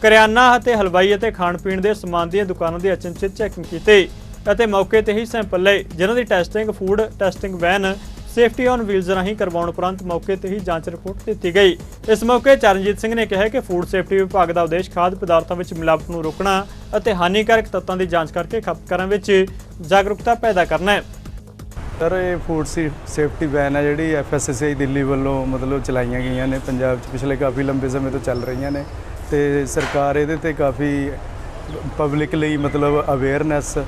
ਕਰਿਆਨਾ ਅਤੇ ਹਲਵਾਈ ਅਤੇ ਖਾਣ ਪੀਣ ਦੇ ਸਮਾਨ ਦੀਆਂ ਦੁਕਾਨਾਂ ਦੀ ਅਚਨਚੇਤ ਚੈਕਿੰਗ ਕੀਤੀ ਅਤੇ ਮੌਕੇ ਤੇ ਹੀ ਸੈਂਪਲ ਲਏ, ਜਿਨ੍ਹਾਂ ਦੀ testing food testing van safety on wheels ਰਾਹੀਂ ਕਰਵਾਉਣ ਉਪਰੰਤ ਮੌਕੇ ਤੇ ਹੀ ਜਾਂਚ ਰਿਪੋਰਟ ਦਿੱਤੀ ਗਈ। ਇਸ ਮੌਕੇ ਚਰਨਜੀਤ ਸਿੰਘ ਨੇ ਕਿਹਾ ਕਿ ਫੂਡ ਸੇਫਟੀ ਵਿਭਾਗ ਦਾ ਉਦੇਸ਼ ਖਾਦ ਪਦਾਰਥਾਂ ਵਿੱਚ ਮਿਲਾਵਟ ਨੂੰ ਰੋਕਣਾ ਅਤੇ ਹਾਨੀਕਾਰਕ ਤੱਤਾਂ ਦੀ ਜਾਂਚ ਕਰਕੇ ਖਪਤਕਾਰਾਂ ਵਿੱਚ ਜਾਗਰੂਕਤਾ ਪੈਦਾ ਕਰਨਾ ਹੈ। ਸਰ, ਇਹ ਫੂਡ ਸੇਫਟੀ ਵੈਨ ਹੈ ਜਿਹੜੀ FSSAI ਦਿੱਲੀ ਵੱਲੋਂ ਮਤਲਬ ਚਲਾਈਆਂ ਗਈਆਂ ਨੇ ਪੰਜਾਬ 'ਚ ਪਿਛਲੇ ਕਾਫੀ ਲੰਬੇ ਸਮੇਂ ਤੋਂ ਚੱਲ ਰਹੀਆਂ ਨੇ ਤੇ ਸਰਕਾਰ ਇਹਦੇ ਤੇ ਕਾਫੀ ਪਬਲਿਕ ਲਈ ਮਤਲਬ ਅਵੇਅਰਨੈਸ,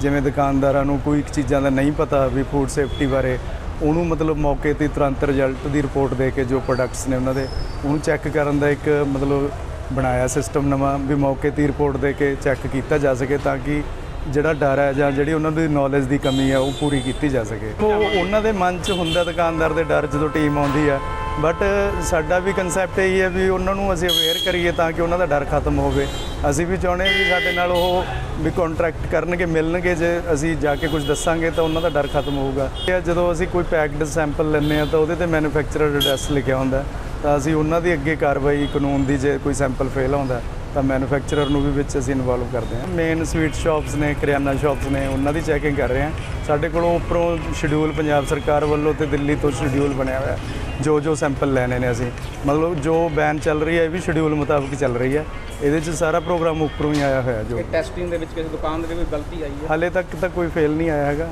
ਜਿਵੇਂ ਦੁਕਾਨਦਾਰਾਂ ਨੂੰ ਕੋਈ ਚੀਜ਼ਾਂ ਦਾ ਨਹੀਂ ਪਤਾ ਵੀ ਫੂਡ ਸੇਫਟੀ ਬਾਰੇ, ਉਹਨੂੰ ਮਤਲਬ ਮੌਕੇ 'ਤੇ ਤੁਰੰਤ ਰਿਜ਼ਲਟ ਦੀ ਰਿਪੋਰਟ ਦੇ ਕੇ ਜੋ ਪ੍ਰੋਡਕਟਸ ਨੇ ਉਹਨਾਂ ਦੇ ਉਹਨੂੰ ਚੈੱਕ ਕਰਨ ਦਾ ਇੱਕ ਮਤਲਬ ਬਣਾਇਆ ਸਿਸਟਮ ਨਵਾਂ ਵੀ ਮੌਕੇ 'ਤੇ ਰਿਪੋਰਟ ਦੇ ਕੇ ਚੈੱਕ ਕੀਤਾ ਜਾ ਸਕੇ ਤਾਂ ਕਿ ਜਿਹੜਾ ਡਰ ਹੈ ਜਾਂ ਜਿਹੜੀ ਉਹਨਾਂ ਦੀ ਨੌਲੇਜ ਦੀ ਕਮੀ ਹੈ ਉਹ ਪੂਰੀ ਕੀਤੀ ਜਾ ਸਕੇ। ਉਹਨਾਂ ਦੇ ਮਨ 'ਚ ਹੁੰਦਾ ਦੁਕਾਨਦਾਰ ਦੇ ਡਰ ਜਦੋਂ ਟੀਮ ਆਉਂਦੀ ਹੈ, ਬਟ ਸਾਡਾ ਵੀ ਕਨਸੈਪਟ ਇਹ ਹੈ ਵੀ ਉਹਨਾਂ ਨੂੰ ਅਸੀਂ ਅਵੇਅਰ ਕਰੀਏ ਤਾਂ ਕਿ ਉਹਨਾਂ ਦਾ ਡਰ ਖਤਮ ਹੋਵੇ। ਅਸੀਂ ਵੀ ਚਾਹੁੰਦੇ ਵੀ ਸਾਡੇ ਨਾਲ ਉਹ ਵੀ ਕੰਟਰੈਕਟ ਕਰਨਗੇ, ਮਿਲਣਗੇ, ਜੇ ਅਸੀਂ ਜਾ ਕੇ ਕੁਝ ਦੱਸਾਂਗੇ ਤਾਂ ਉਹਨਾਂ ਦਾ ਡਰ ਖਤਮ ਹੋਊਗਾ। ਜਦੋਂ ਅਸੀਂ ਕੋਈ ਪੈਕਡ ਸੈਂਪਲ ਲੈਂਦੇ ਹਾਂ ਤਾਂ ਉਹਦੇ ਤੇ ਮੈਨੂਫੈਕਚਰਰ ਐਡਰੈਸ ਲਿਖਿਆ ਹੁੰਦਾ ਤਾਂ ਅਸੀਂ ਉਹਨਾਂ ਦੀ ਅੱਗੇ ਕਾਰਵਾਈ ਕਾਨੂੰਨ ਦੀ, ਜੇ ਕੋਈ ਸੈਂਪਲ ਫੇਲ ਆਉਂਦਾ ਤਾਂ ਮੈਨੂਫੈਕਚਰਰ ਨੂੰ ਵੀ ਵਿੱਚ ਅਸੀਂ ਇਨਵੋਲਵ ਕਰਦੇ ਹਾਂ। ਮੇਨ ਸਵੀਟ ਸ਼ਾਪਸ ਨੇ, ਕਰਿਆਨਾ ਸ਼ਾਪਸ ਨੇ, ਉਹਨਾਂ ਦੀ ਚੈਕਿੰਗ ਕਰ ਰਹੇ ਹਾਂ। ਸਾਡੇ ਕੋਲੋਂ ਉੱਪਰੋਂ ਸ਼ਡਿਊਲ ਪੰਜਾਬ ਸਰਕਾਰ ਵੱਲੋਂ ਤੇ ਦਿੱਲੀ ਤੋਂ ਸ਼ਡਿਊਲ ਬਣਿਆ ਹੋਇਆ, ਜੋ ਸੈਂਪਲ ਲੈਣੇ ਨੇ ਅਸੀਂ ਮਤਲਬ ਜੋ ਬੈਨ ਚੱਲ ਰਹੀ ਹੈ ਇਹ ਵੀ ਸ਼ਡਿਊਲ ਮੁਤਾਬਕ ਚੱਲ ਰਹੀ ਹੈ। ਇਹਦੇ 'ਚ ਸਾਰਾ ਪ੍ਰੋਗਰਾਮ ਉੱਪਰੋਂ ਹੀ ਆਇਆ ਹੋਇਆ। ਜੋ ਟੈਸਟਿੰਗ ਦੇ ਵਿੱਚ ਕਿਸੇ ਦੁਕਾਨ ਦੇ ਕੋਈ ਗਲਤੀ ਆਈ ਹੈ? ਹਾਲੇ ਤੱਕ ਤਾਂ ਕੋਈ ਫੇਲ ਨਹੀਂ ਆਇਆ ਹੈਗਾ,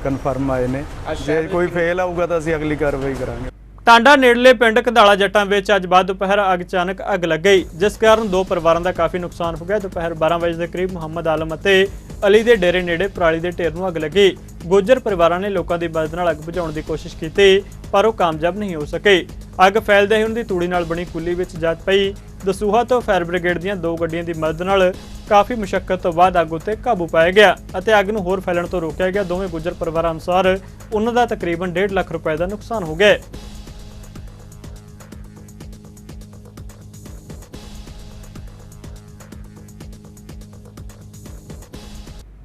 ਕਨਫਰਮ ਆਏ ਨੇ। ਜੇ ਕੋਈ ਫੇਲ ਆਊਗਾ ਤਾਂ ਅਸੀਂ ਅਗਲੀ ਕਾਰਵਾਈ ਕਰਾਂਗੇ। ਟਾਂਡਾ ਨੇੜਲੇ ਪਿੰਡ ਕੰਧਾਲਾ ਜੱਟਾਂ ਵਿੱਚ ਅੱਜ ਬਾਅਦ ਦੁਪਹਿਰ ਅਚਾਨਕ ਅੱਗ ਲੱਗ ਗਈ, ਜਿਸ ਕਾਰਨ ਦੋ ਪਰਿਵਾਰਾਂ ਦਾ ਕਾਫੀ ਨੁਕਸਾਨ ਹੋ ਗਿਆ। ਦੁਪਹਿਰ 12 ਵਜੇ ਦੇ ਕਰੀਬ ਮੁਹੰਮਦ ਆਲਮ ਅਤੇ ਅਲੀ ਦੇ ਡੇਰੇ ਨੇੜੇ ਪਰਾਲੀ ਦੇ ਢੇਰ ਨੂੰ ਅੱਗ ਲੱਗੀ। ਗੁੱਜਰ ਪਰਿਵਾਰਾਂ ਨੇ ਲੋਕਾਂ ਦੀ ਮਦਦ ਨਾਲ ਅੱਗ ਬੁਝਾਉਣ ਦੀ ਕੋਸ਼ਿਸ਼ ਕੀਤੀ ਪਰ ਉਹ ਕਾਮਯਾਬ ਨਹੀਂ ਹੋ ਸਕੇ। ਅੱਗ ਫੈਲਦੇ ਹੀ ਉਹਨਾਂ ਦੀ ਤੂੜੀ ਨਾਲ ਬਣੀ ਕੁੱਲੀ ਵਿੱਚ ਜਾ ਪਈ। ਦਸੂਹਾ ਤੋਂ ਫਾਇਰ ਬ੍ਰਿਗੇਡ ਦੀਆਂ 2 ਗੱਡੀਆਂ ਦੀ ਮਦਦ ਨਾਲ ਕਾਫੀ ਮੁਸ਼ੱਕਤ ਤੋਂ ਬਾਅਦ ਅੱਗ ਉੱਤੇ ਕਾਬੂ ਪਾਇਆ ਗਿਆ ਅਤੇ ਅੱਗ ਨੂੰ ਹੋਰ ਫੈਲਣ ਤੋਂ ਰੋਕਿਆ ਗਿਆ। ਦੋਵੇਂ ਗੁੱਜਰ ਪਰਿਵਾਰਾਂ ਅਨੁਸਾਰ ਉਹਨਾਂ ਦਾ ਤਕਰੀਬਨ 1.5 ਲੱਖ ਰੁਪਏ ਦਾ ਨੁਕਸਾਨ ਹੋ ਗਿਆ।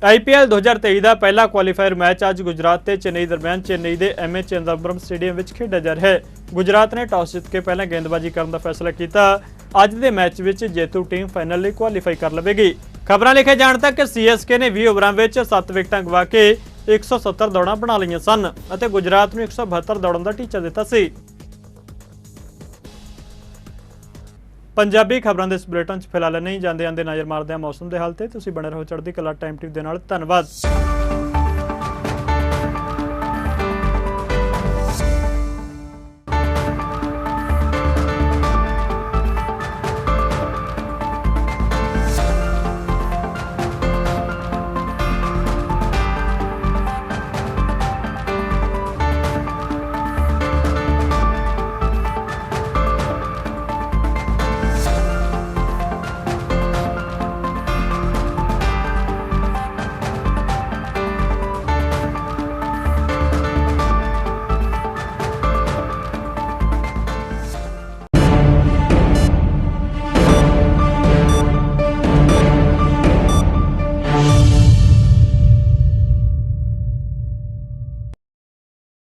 IPL 2023 ਦਾ ਪਹਿਲਾ ਕੁਆਲੀਫਾਇਰ ਮੈਚ ਅੱਜ ਗੁਜਰਾਤ ਤੇ ਚੇਨਈ ਦਰਮਿਆਨ ਚੇਨਈ ਦੇ MA ਚਿਦੰਬਰਮ ਸਟੇਡੀਅਮ ਵਿੱਚ ਖੇਡਿਆ ਜਾ ਰਿਹਾ ਹੈ। ਗੁਜਰਾਤ ਨੇ ਟਾਸ ਜਿੱਤ ਕੇ ਪਹਿਲਾਂ ਗੇਂਦਬਾਜ਼ੀ ਕਰਨ ਦਾ ਫੈਸਲਾ ਕੀਤਾ। ਅੱਜ ਦੇ ਮੈਚ ਵਿੱਚ ਜੇਤੂ ਟੀਮ ਫਾਈਨਲ ਲਈ ਕੁਆਲੀਫਾਈ ਕਰ ਲਵੇਗੀ। ਖਬਰਾਂ ਲਿਖੇ ਜਾਣ ਤੱਕ CSK ਨੇ 20 ਓਵਰਾਂ ਵਿੱਚ 7 ਵਿਕਟਾਂ ਗਵਾ ਕੇ 170 ਦੌੜਾਂ ਬਣਾ ਲਈਆਂ ਸਨ ਅਤੇ ਗੁਜਰਾਤ ਨੂੰ 172 ਦੌੜਾਂ ਦਾ ਟੀਚਾ ਦਿੱਤਾ ਸੀ। ਪੰਜਾਬੀ ਖਬਰਾਂ ਦੇ ਇਸ ਬੁਲੇਟਿਨ 'ਚ ਫਿਲਹਾਲ ਨਹੀਂ ਜਾਂਦੇ ਨਜ਼ਰ ਮਾਰਦੇ ਹਾਂ ਮੌਸਮ ਦੇ ਹਾਲ ਤੇ। ਤੁਸੀਂ ਬਣੇ ਰਹੋ ਚੜ੍ਹਦੀ ਕਲਾ ਟਾਈਮ ਟੀਵੀ ਦੇ ਨਾਲ। ਧੰਨਵਾਦ।